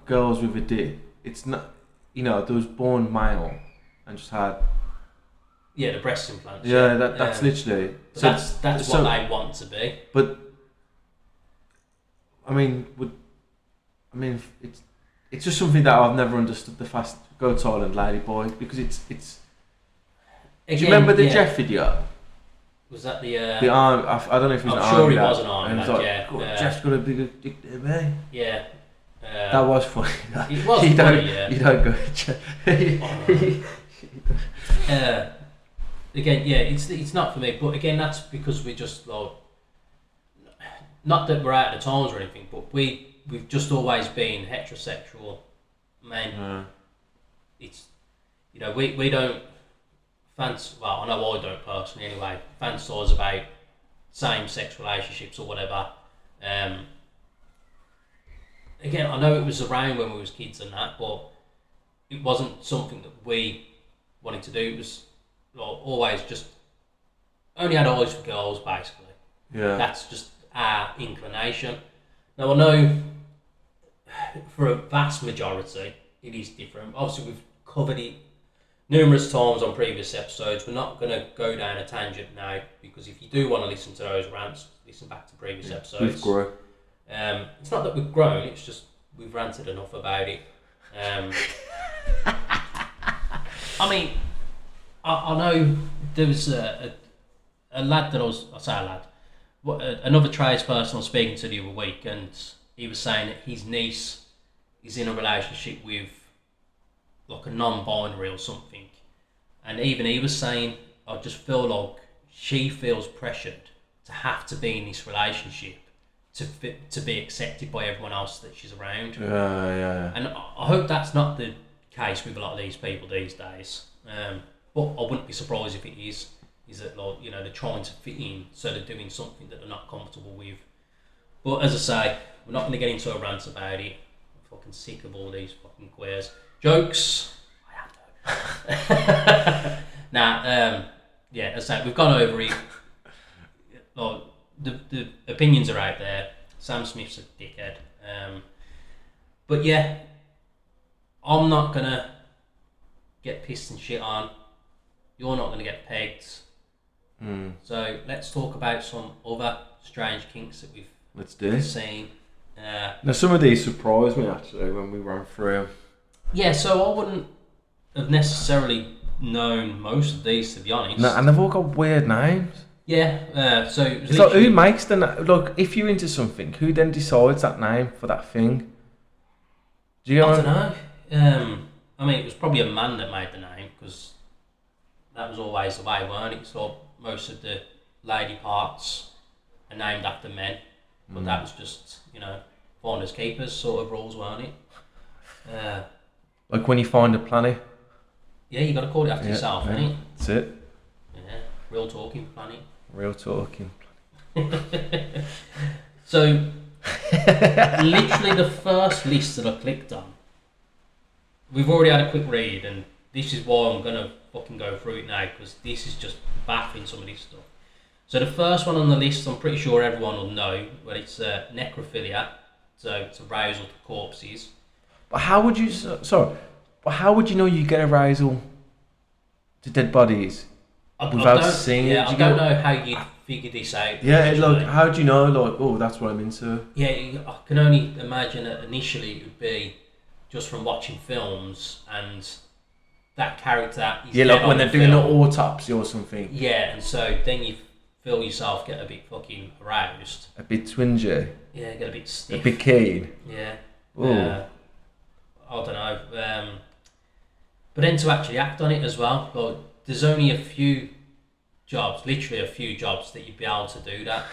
girls with a dick. It's not. You know, they was born male and just had the breast implants. Yeah, that's literally. So that's what they want to be. But I mean, it's just something that I've never understood. The fast go to Ireland lady boy, because it's. Again, do you remember the Jeff video? Was that the arm? I don't know if it was an arm. I'm sure he was an arm. Jeff's got a bigger dick there, man. Yeah. That was funny. It was funny, yeah. You don't go. Again, yeah, it's not for me. But again, that's because we're just like, not that we're out of the times or anything, but we've just always been heterosexual men. It's, you know, we don't fancy. Well, I know I don't personally anyway. Fantasize about same-sex relationships or whatever. Again, I know it was around when we was kids and that, but it wasn't something that we wanted to do. It was like, always just only had eyes for girls, basically. Yeah. That's just our inclination. Now, I know for a vast majority, it is different. Obviously, we've covered it numerous times on previous episodes. We're not going to go down a tangent now, because if you do want to listen to those rants, listen back to previous episodes. We've grown. It's not that we've grown, it's just we've ranted enough about it. I mean, I know there was a lad that another tradesperson I was speaking to the other week, and he was saying that his niece is in a relationship with like a non-binary or something, and even he was saying, I just feel like she feels pressured to have to be in this relationship to be accepted by everyone else that she's around. Yeah. And I hope that's not the case with a lot of these people these days. But I wouldn't be surprised if it is. Is that, like, you know, they're trying to fit in, so they're doing something that they're not comfortable with. But as I say, we're not going to get into a rant about it. I'm fucking sick of all these fucking queers. Jokes. I have no. Yeah, as I say, we've gone over it. Like, the opinions are out there. Sam Smith's a dickhead. But yeah, I'm not going to get pissed and shit on. You're not going to get pegged. So let's talk about some other strange kinks that we've seen. Now, some of these surprised me actually when we ran through them. Yeah, so I wouldn't have necessarily known most of these, to be honest. No, and they've all got weird names. Yeah, so it's like, who makes the name? Look, if you're into something, who then decides that name for that thing? Do you? I don't know. I mean, it was probably a man that made the name, because that was always the way, weren't it? So most of the lady parts are named after men, but that was just, you know, finders keepers sort of rules, weren't it? Like when you find a planet. Yeah, you got to call it after yourself, ain't it? That's it. Yeah, real talking planet. Real talking. So, literally the first list that I clicked on, we've already had a quick read, and this is why I'm gonna fucking go through it now, because this is just baffling, some of this stuff. So the first one on the list, I'm pretty sure everyone will know, but it's necrophilia. So it's arousal to corpses. But how would you? Sorry, but how would you know you get arousal to dead bodies without seeing it? Yeah, I don't know how you'd figure this out. Yeah, like how do you know? Like, oh, that's what I'm into. Yeah, I can only imagine that initially it would be just from watching films and that character. Yeah, like when they're doing an autopsy or something. Yeah, and so then you feel yourself get a bit fucking aroused. A bit twingy. Yeah, get a bit stiff. A bit keen. Yeah. Ooh. I don't know. But then to actually act on it as well, like, there's only a few jobs, literally a few jobs, that you'd be able to do that.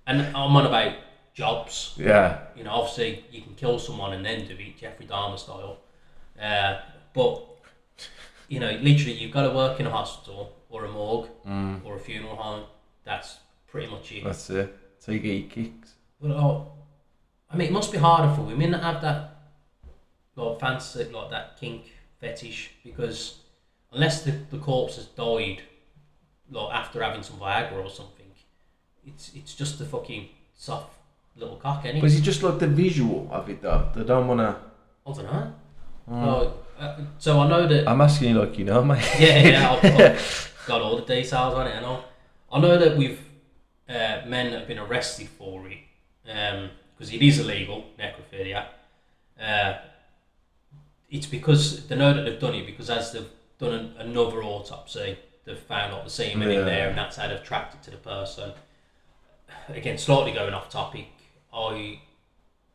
And I'm on about jobs. Yeah. You know, obviously you can kill someone and then do it, Jeffrey Dahmer style. But, you know, literally you've got to work in a hospital or a morgue or a funeral home. That's pretty much it. That's it. So you get your kicks. But, I mean, it must be harder for women that have that like fancy, like that kink fetish, because unless the corpse has died like after having some Viagra or something, it's just a fucking soft little cock, ain't it? But is it just like the visual of it though? They don't wanna. I don't know. So I know that. I'm asking you like you know, mate. Yeah, I've got all the details on it and all. I know that we've men that have been arrested for it, because it is illegal, necrophilia. It's because they know that they've done it, because as they've done another autopsy, they've found like the semen in there, and that's how they've tracked it to the person. Again, slightly going off topic, I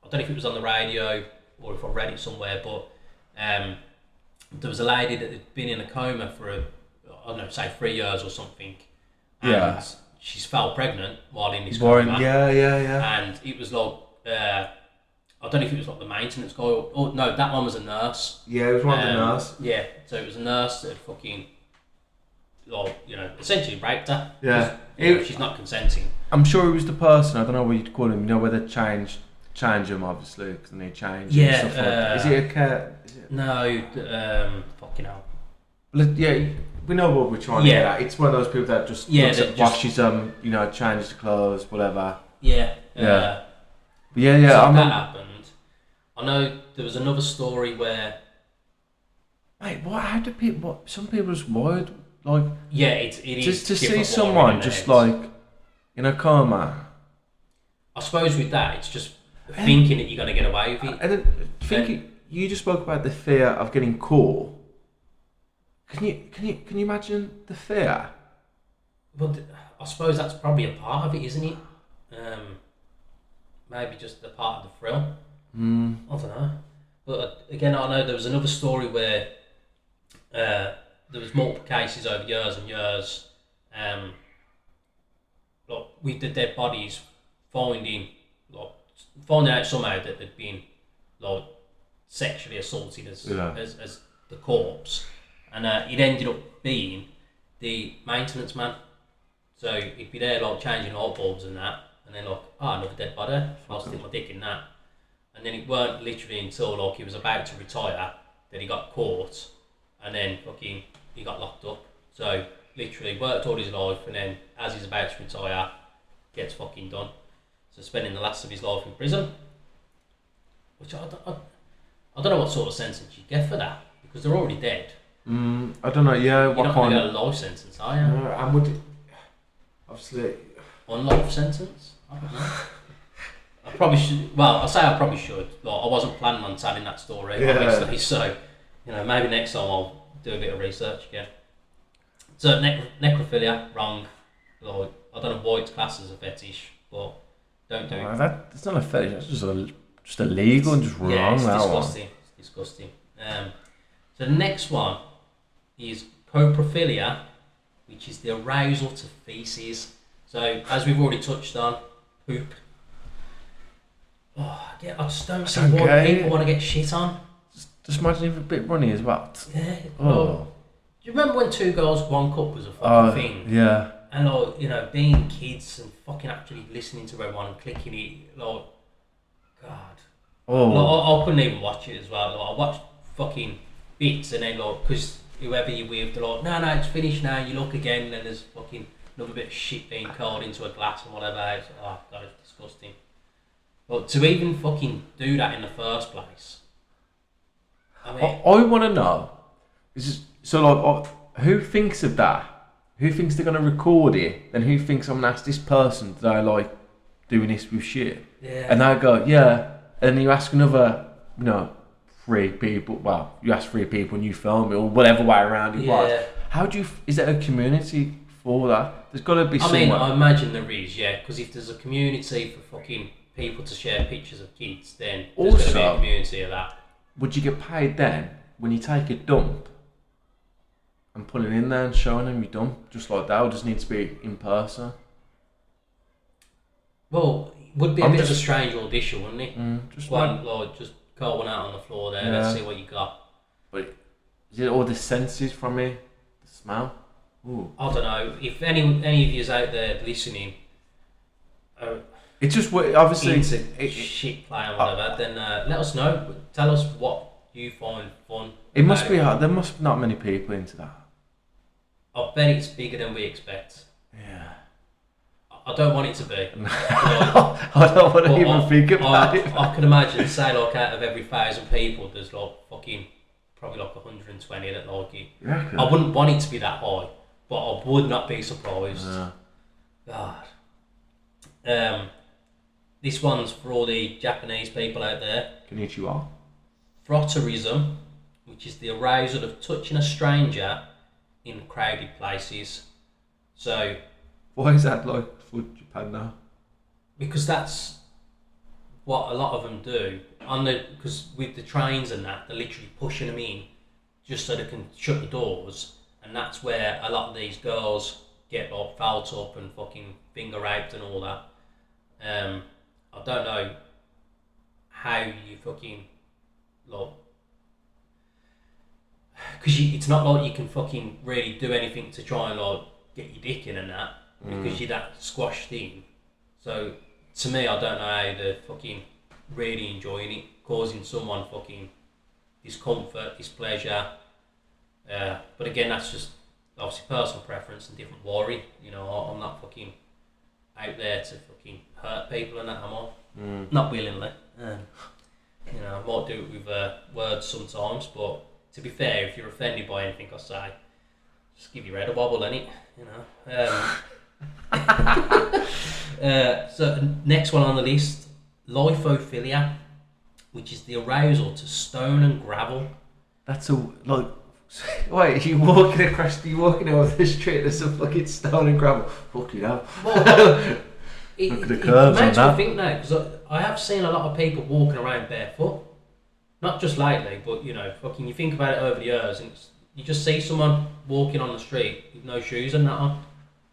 don't know if it was on the radio or if I read it somewhere, but there was a lady that had been in a coma for I don't know, say 3 years or something, and she's fell pregnant while in this coma. Yeah. And it was like, I don't know if it was like the maintenance guy or no, that one was a nurse. Yeah, it was one of the nurse. Yeah, so it was a nurse that had fucking, like, you know, essentially raped her. Yeah. You know, she's not consenting. I'm sure it was the person, I don't know what you'd call him, you know, where they change them obviously, because they change. Yeah. And stuff like is it a care? No, fucking hell. Yeah, we know what we're trying to get at. It's one of those people that just washes them, you know, changes the clothes, whatever. Yeah. Yeah. So that happened. I know there was another story where. Mate, how do people? Some people just wired like. Yeah, it is. Just to see someone just like in a coma. I suppose with that, it's just thinking that you're gonna get away with it. And then you just spoke about the fear of getting caught. Can you imagine the fear? Well, I suppose that's probably a part of it, isn't it? Maybe just a part of the thrill. I don't know. But again, I know there was another story where there was multiple cases over years and years, like with the dead bodies, finding out somehow that they'd been like sexually assaulted as the corpse, and it ended up being the maintenance man. So he'd be there like changing light bulbs and that, and then like, another dead body, I'll stick my dick in that. And then it weren't literally until like he was about to retire that he got caught, and then fucking he got locked up. So literally worked all his life, and then as he's about to retire, gets fucking done. So spending the last of his life in prison, which I don't know what sort of sentence you get for that, because they're already dead. I don't know. Yeah, you're not going to get a life sentence, are you? No, and would it, obviously one life sentence. I don't know. I probably should. Well, I say I probably should. Like, I wasn't planning on telling that story, obviously. So, you know, maybe next time I'll do a bit of research again. So necrophilia, wrong. Like, I don't know why it's classed as a fetish, but don't do it. That's not a fetish. That's just illegal and just wrong. Yeah, it's that disgusting. One. It's disgusting. So the next one is coprophilia, which is the arousal to feces. So as we've already touched on, poop. I just don't see why people want to get shit on. Just imagine if a bit runny as well. Yeah. Do you remember when 2 girls, 1 cup was a fucking thing? Yeah. And like, you know, being kids and fucking actually listening to everyone and clicking it, like, God. Like, I couldn't even watch it as well. Like, I watched fucking bits, and then like, because whoever you're with, they're like, no, it's finished now. You look again, and then there's fucking another bit of shit being poured into a glass and whatever. It's, oh god, it's disgusting. But to even fucking do that in the first place, I mean, I want to know. Who thinks of that? Who thinks they're gonna record it? Then who thinks I'm gonna ask this person? Do they like doing this with shit? yeah. And I go, yeah. And then you ask another, 3 people. Well, you ask 3 people and you film it, or whatever way around it was. How do you? Is there a community for that? There's got to be. I mean, I imagine there is, yeah. Because if there's a community for fucking people to share pictures of kids, then there's going to be a community of that. Would you get paid then when you take a dump and put it in there and showing them your dump just like that, or does it need to be in person? Well, it would be a bit of a strange audition, wouldn't it? Just just cut one out on the floor there. Let's see what you got. But is it all the senses from it? The smell? Ooh. I don't know. If any of you out there listening, it's just obviously into shit play and whatever, then let us know. Tell us what you find fun. It must be hard. There must be not many people into that. I bet it's bigger than we expect. Yeah. I don't want it to be. I don't want to even think about it. I can imagine, say, like, out of every 1,000 people, there's like fucking probably like 120 that like it. Yeah, I wouldn't want it to be that high, but I would not be surprised. God. This one's for all the Japanese people out there. Konnichiwa. Frotterism, which is the arousal of touching a stranger in crowded places. So, why is that like for Japan now? Because that's what a lot of them do. Because with the trains and that, they're literally pushing them in just so they can shut the doors, and that's where a lot of these girls get like fouled up and fucking finger raped and all that. I don't know how you fucking like, because it's not like you can fucking really do anything to try and like get your dick in and that, because you're that squashed in. So to me, I don't know how they're fucking really enjoying it, causing someone fucking discomfort, displeasure. But again, that's just obviously personal preference and different worry. I'm not fucking out there to fucking hurt people and that, am I? Not willingly. I might do it with words sometimes, but to be fair, if you're offended by anything I say, just give your head a wobble, innit? So next one on the list, lithophilia, which is the arousal to stone and gravel. That's wait, you walking over the street, there's some fucking stone and gravel. Fucking hell. Well, look at the curves it makes on that. me think now, because I have seen a lot of people walking around barefoot. Not just lately, but fucking you think about it over the years, and you just see someone walking on the street with no shoes and that on.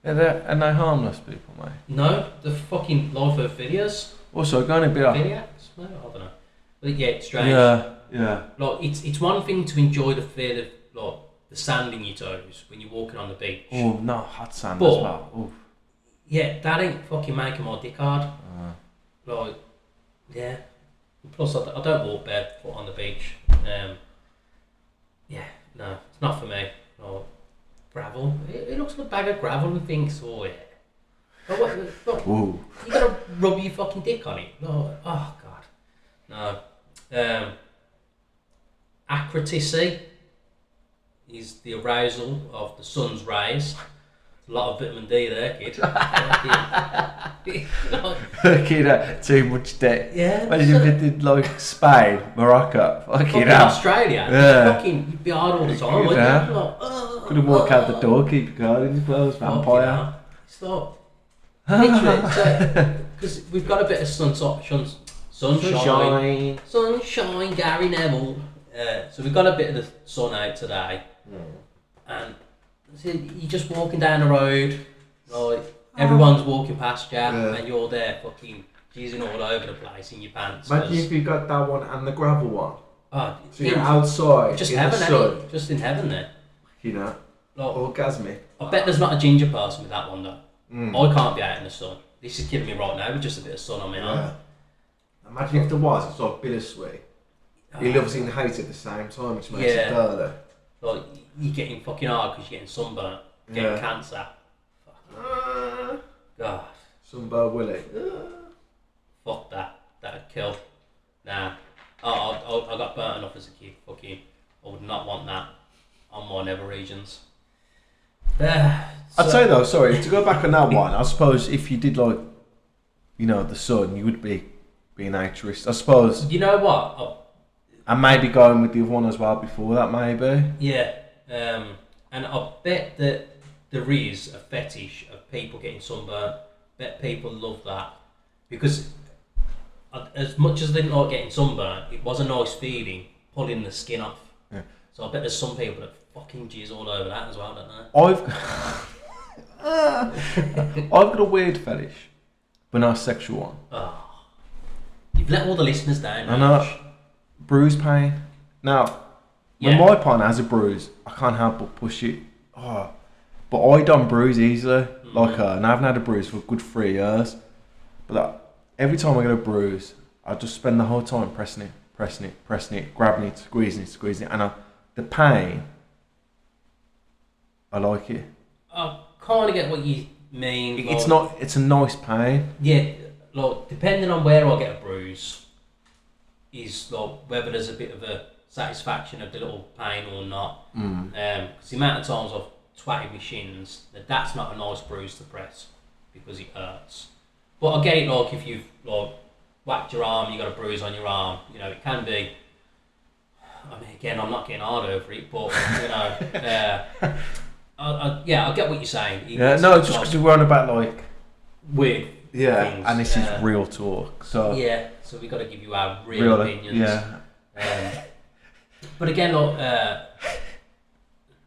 Yeah, they're harmless people, mate. No, the fucking lithophilias. Also, going a bit off. Philiacs? No, I don't know. But yeah, it's strange. Yeah. Like it's one thing to enjoy the feel of like the sand in your toes when you're walking on the beach. Oh no, hot sand But, as well. Oof. Yeah, that ain't fucking making my dick hard. Like, yeah. Plus, I don't walk barefoot on the beach. Yeah, no, it's not for me. No, gravel. It looks like a bag of gravel and thinks, oh yeah. But what, Ooh. you gotta rub your fucking dick on it. No, oh god. No. Acrotisy is the arousal of the sun's rays. A lot of vitamin D there, kid. Fucking too much dick. Yeah. Imagine if it did like Spain, Morocco. Fucking hell. Australia. Yeah. Fucking, you'd be hard all the time, wouldn't Yeah. you? Like, Couldn't walk out the door, keep your card in your clothes, vampire. Stop. Literally, because we've got a bit of sunshine, Gary Neville. So we've got a bit of the sun out today, and so you're just walking down the road, like everyone's walking past you, and you're there fucking jizzing all over the place in your pants. Imagine if you got that one and the gravel one. Oh, So you're outside, just in heaven, the sun. just in heaven there. Like, orgasmic. I bet there's not a ginger person with that one though. I can't be out in the sun. This is killing me right now with just a bit of sun on my arm. Imagine if there was, it's like bittersweet. He loves it and hates it at the same time, which makes it Yeah. dirty. Like, you're getting fucking hard because you're getting sunburnt, getting cancer. God. Sunburn Willie. Fuck that. That'd kill. Nah. I got burnt enough as a kid. Fucking, I would not want that on my nether regions. I'd say though, sorry, to go back on that one, I suppose if you did like, you know, the sun, you would be being naturist. I suppose. You know what? And maybe going with the other one as well before that, maybe. Yeah. And I bet that there is a fetish of people getting sunburnt. Bet people love that because as much as they didn't like getting sunburnt, it was a nice feeling pulling the skin off. Yeah. So I bet there's some people that fucking jizz all over that as well, don't they? I've got a weird fetish, but not a sexual one. Oh, you've let all the listeners down. I know. Bruise pain. Now, when my partner has a bruise, I can't help but push it. Oh, but I don't bruise easily like her, and I haven't had a bruise for a good 3 years. But every time I get a bruise, I just spend the whole time pressing it, grabbing it, squeezing it, and the pain. I like it. I kind of get what you mean. It's a nice pain. Yeah, like depending on where I get a bruise, is like whether there's a bit of a satisfaction of the little pain or not. Because the amount of times I've twatted my shins, that's not a nice bruise to press because it hurts. But I get it, like if you've like whacked your arm, you got a bruise on your arm. You know, it can be. I mean, again, I'm not getting hard over it, but you know, I get what you're saying. Yeah, no, just because we're on about like weird. Yeah, things. and this is real talk. So yeah, so we got to give you our real opinions. Yeah. But again, look,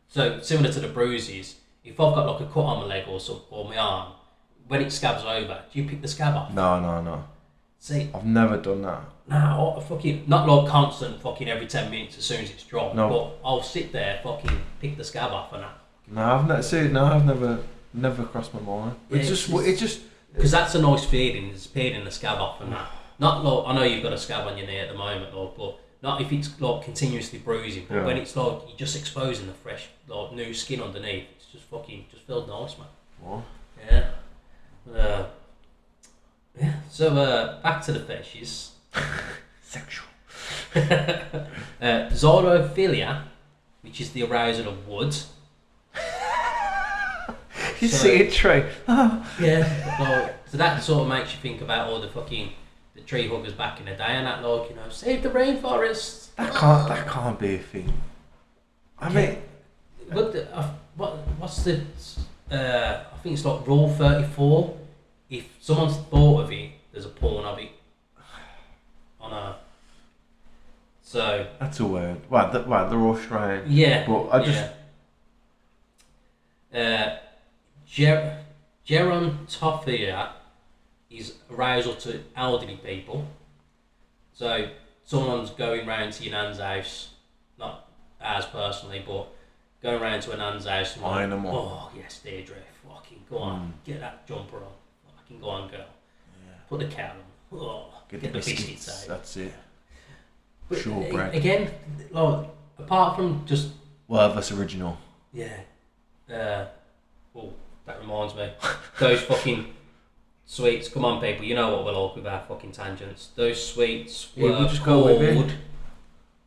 so similar to the bruises, if I've got like a cut on my leg or my arm, when it scabs over, do you pick the scab off? No. See, I've never done that. No, fucking not like constant fucking every 10 minutes as soon as it's dropped. No. But I'll sit there, fucking pick the scab off and that. I've never crossed my mind. Yeah, it just because that's a nice feeling. It's peeling the scab off and that. Not like I know you've got a scab on your knee at the moment, like, but not if it's like continuously bruising. But when it's like you're just exposing the fresh, like new skin underneath, it's just fucking just feels nice, man. What? Yeah. Yeah. So back to the fetishes. Sexual. Zorophilia, which is the arousal of wood. You see a tree. Yeah. So that sort of makes you think about all the fucking the tree huggers back in the day and that, like, you know, save the rainforest. That can't be a thing. I mean, what's the? I think it's like Rule 34. If someone's thought of it, there's a porn of it on Earth. So that's a word. Right, they're all strange. Yeah. But I just. Gerontophilia is arousal to elderly people. So someone's going round to your nan's house, not ours personally, but going round to a nan's house and like, oh yes, Deirdre, fucking go on, get that jumper on, fucking go on, girl, put the kettle on, get the biscuits out. That's it. But Shortbread. Again, like, apart from just that's original. That reminds me, those fucking sweets. Come on, people, you know what we're like with our fucking tangents. Those sweets were we'll just go with called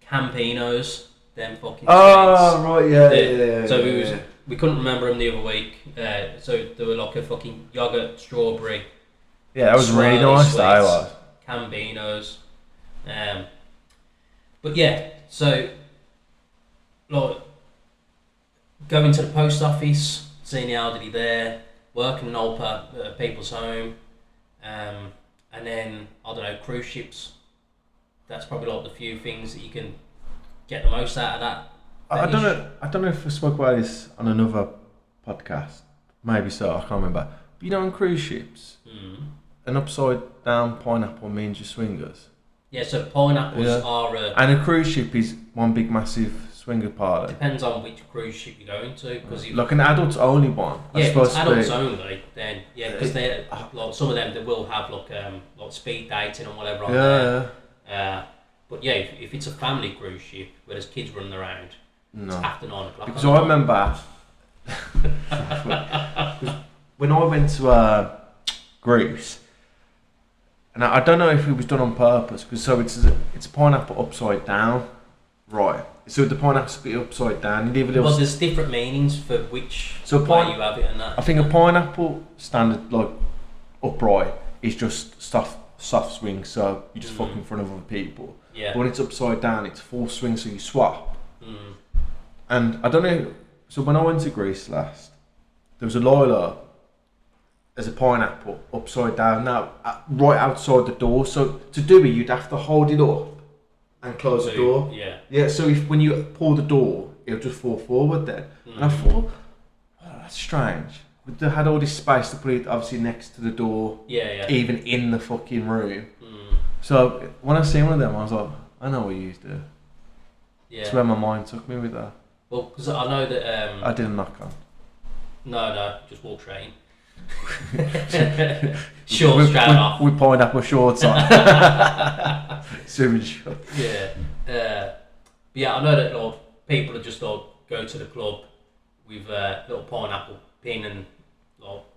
Campinos. Them fucking sweets. Oh right, yeah. So we couldn't remember them the other week. So they were like a fucking yogurt, strawberry. Yeah, that was really nice. That was Campinos. But yeah, so like going to the post office, seeing the elderly there, working in old people's home, and then I don't know, cruise ships. That's probably like the few things that you can get the most out of that. I don't know if I spoke about this on another podcast. Maybe so. I can't remember. But you know, on cruise ships, an upside down pineapple means you're swingers. Yeah, so pineapples are. And a cruise ship is one big massive swinger party. Depends on which cruise ship you're going to, because like an adults only one. Yeah, if it's adults only, then because like some of them they will have like speed dating and whatever on there. But yeah, if it's a family cruise ship where there's kids running around, it's No. after 9 o'clock. Because I remember when I went to Greece, and I don't know if it was done on purpose, because it's a pineapple upside down, right? So the pineapple's a bit upside down. Well, there's different meanings for which So way you have it and that. I think a pineapple standard, like upright, is just soft swing, so you just fuck in front of other people. Yeah. But when it's upside down, it's full swing, so you swap. Mm. And I don't know. So when I went to Greece last, there was a Lila as a pineapple upside down. Now, right outside the door. So to do it, you'd have to hold it up and close the door. Yeah. Yeah. So if when you pull the door, it'll just fall forward then. And I thought, oh, that's strange. But they had all this space to put it obviously next to the door. Yeah. Even in the fucking room. Mm. So when I seen one of them, I was like, I know what you used to do. Yeah. That's where my mind took me with that. Well, because I know that. I didn't knock on. No, just walk straight in. Shorts straight off. With pineapple shorts on. Swimming shorts. Yeah. But yeah, I know that people are just go to the club with a little pineapple pin and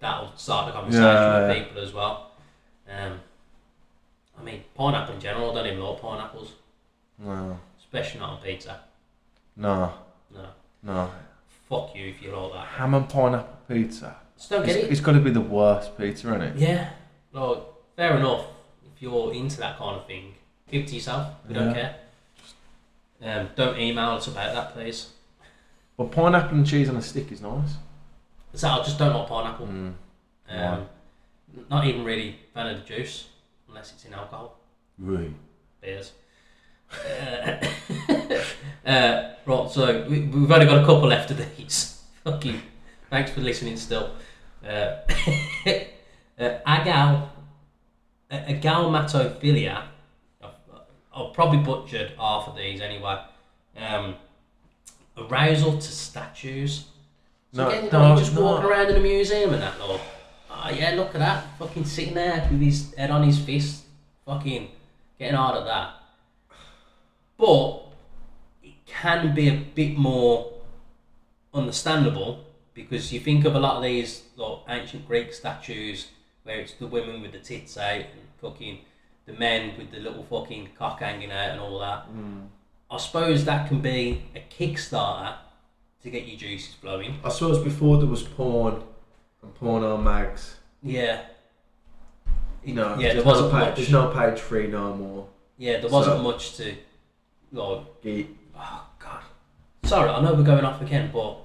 that'll start the conversation with people as well. I mean, pineapple in general, I don't even like pineapples. No. Especially not on pizza. No. No. Fuck you if you like that. Ham and pineapple pizza. Just don't get it. It's got to be the worst pizza, isn't it? Yeah. Like, fair enough. If you're into that kind of thing, keep it to yourself. We don't care. Don't email us about that, please. But pineapple and cheese on a stick is nice. So I just don't like pineapple. Right. Not even really fan of the juice, unless it's in alcohol. Right. Beers. Right, so we've only got a couple left of these. Fucking thanks for listening still. Agalmatophilia. I've probably butchered half of these anyway. Arousal to statues. So again, just walking around in a museum and that, Lord. Oh yeah, look at that. Fucking sitting there with his head on his fist. Fucking getting hard at that. But it can be a bit more understandable because you think of a lot of these ancient Greek statues where it's the women with the tits out and fucking the men with the little fucking cock hanging out and all that. I suppose that can be a Kickstarter to get your juices flowing. I suppose before there was porn and porno mags. Yeah. There wasn't much. There's no page 3 no more. Yeah, there wasn't much to Geek. Oh god. Sorry, I know we're going off again, but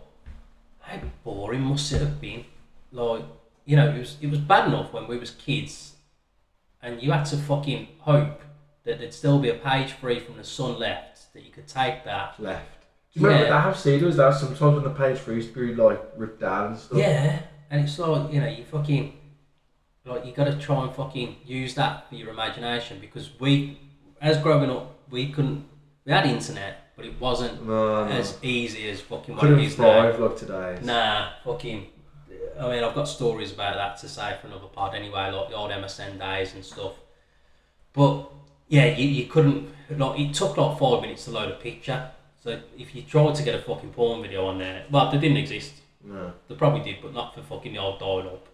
how boring must it have been? It was bad enough when we was kids, and you had to fucking hope that there'd still be a page 3 from the sun left that you could take that left. Do you remember that? I've seen was that sometimes when the page 3 used to be ripped down and stuff. Yeah, and it's you fucking you got to try and fucking use that for your imagination because as growing up, we had internet, but it wasn't as easy as fucking what it is now. Couldn't thrive like today. Nah, fucking. I mean, I've got stories about that to say for another pod anyway, like the old MSN days and stuff. But yeah, you couldn't. It took 5 minutes to load a picture. So if you tried to get a fucking porn video on there, well, they didn't exist. No. They probably did, but not for fucking the old dial-up.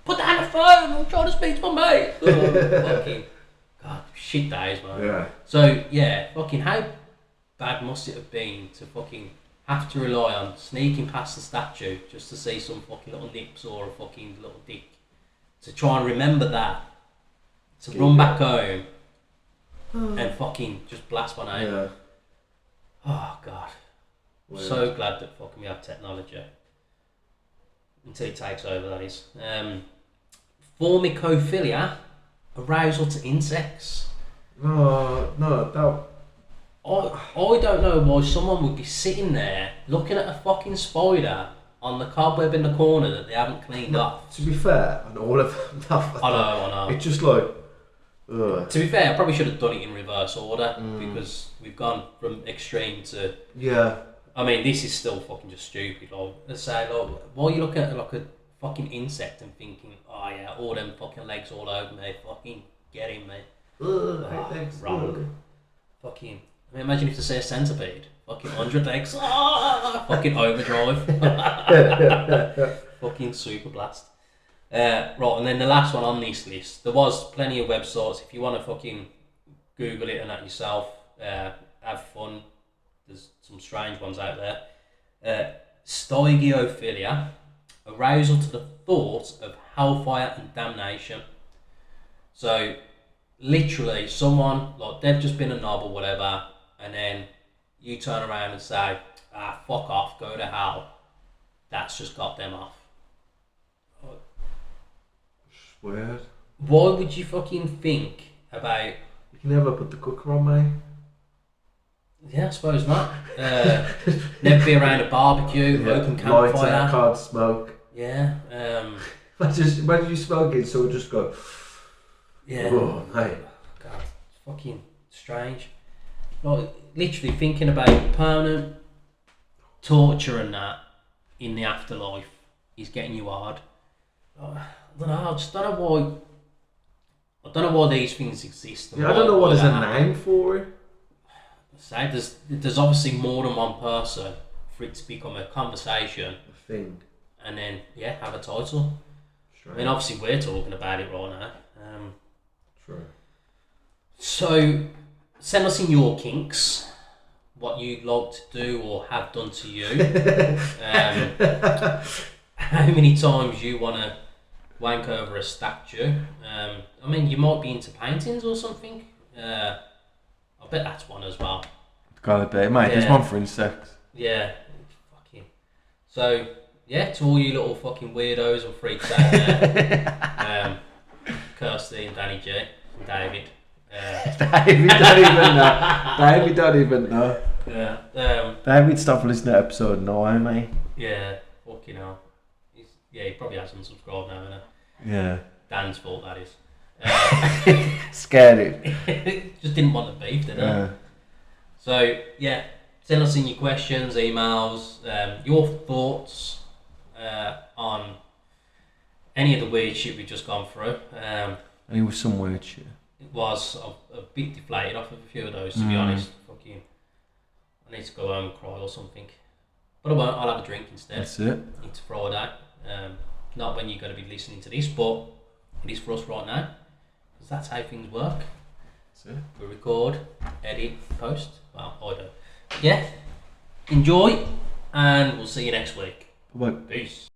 Put that on the phone. I'm trying to speak to my mate. Fucking. God, shit days, man. Yeah. So, yeah, fucking how bad must it have been to fucking have to rely on sneaking past the statue just to see some fucking little nips or a fucking little dick. To try and remember that. To run back home and fucking just blast one out. Yeah. Oh, God. Weird. So glad that fucking we have technology. Until it takes over, that is. Formicophilia. Arousal to insects. No, that. I don't know why someone would be sitting there looking at a fucking spider on the cobweb in the corner that they haven't cleaned off. To be fair, and all of them. I know. It's just like. To be fair, I probably should have done it in reverse order because we've gone from extreme to. Yeah. I mean, this is still fucking just stupid. Let's say, why are you looking at a fucking insect and thinking, oh yeah, all them fucking legs all over me, fucking getting me. Wrong. Fucking. I mean, imagine if they say a centipede. Fucking 100 legs. Fucking overdrive. Fucking super blast. Right, and then the last one on this list. There was plenty of websites. If you want to fucking Google it and that yourself, have fun. There's some strange ones out there. Stygiophilia, arousal to the thought of hellfire and damnation. So, literally, someone, like, they've just been a knob or whatever, and then you turn around and say, fuck off, go to hell. That's just got them off. It's weird. Why would you fucking think about... You can never put the cooker on, mate. Yeah, I suppose not. Never be around a barbecue, open campfire. Lights out, can't smoke. Yeah. Imagine you smoking, so it just go... Yeah. Oh, mate. God, it's fucking strange. Like, literally thinking about permanent torture and that in the afterlife is getting you hard. I don't know. I just don't know why. I don't know why these things exist. Yeah, I don't know what is a name for it. Say there's obviously more than one person for it to become a conversation. A thing. And then have a title. Strange. I mean, obviously we're talking about it right now. True. So, send us in your kinks, what you'd like to do or have done to you. How many times you want to wank over a statue. I mean, you might be into paintings or something. I bet that's one as well. Gotta be, mate. There's one for insects. Yeah. Fucking. So, yeah, to all you little fucking weirdos and freaks out there, Kirsty and Danny G and David. David don't even know. David don't even know. Yeah. David stopped listening to episode 9, mate. Yeah. Fucking hell. He probably has unsubscribed now, innit? Yeah. Dan's fault, that is. Scared him. Just didn't want the beef, did I? So, yeah. Send us in your questions, emails, your thoughts on any of the weird shit we've just gone through. And it was some weird shit. It was a bit deflated off of a few of those, to be honest. Fucking, I need to go home and cry or something. But I won't, I'll have a drink instead. That's it. It's Friday. Not when you're going to be listening to this, but it is for us right now. Because that's how things work. That's it. We record, edit, post. Well, I do. Yeah. Enjoy, and we'll see you next week. Bye-bye. Peace.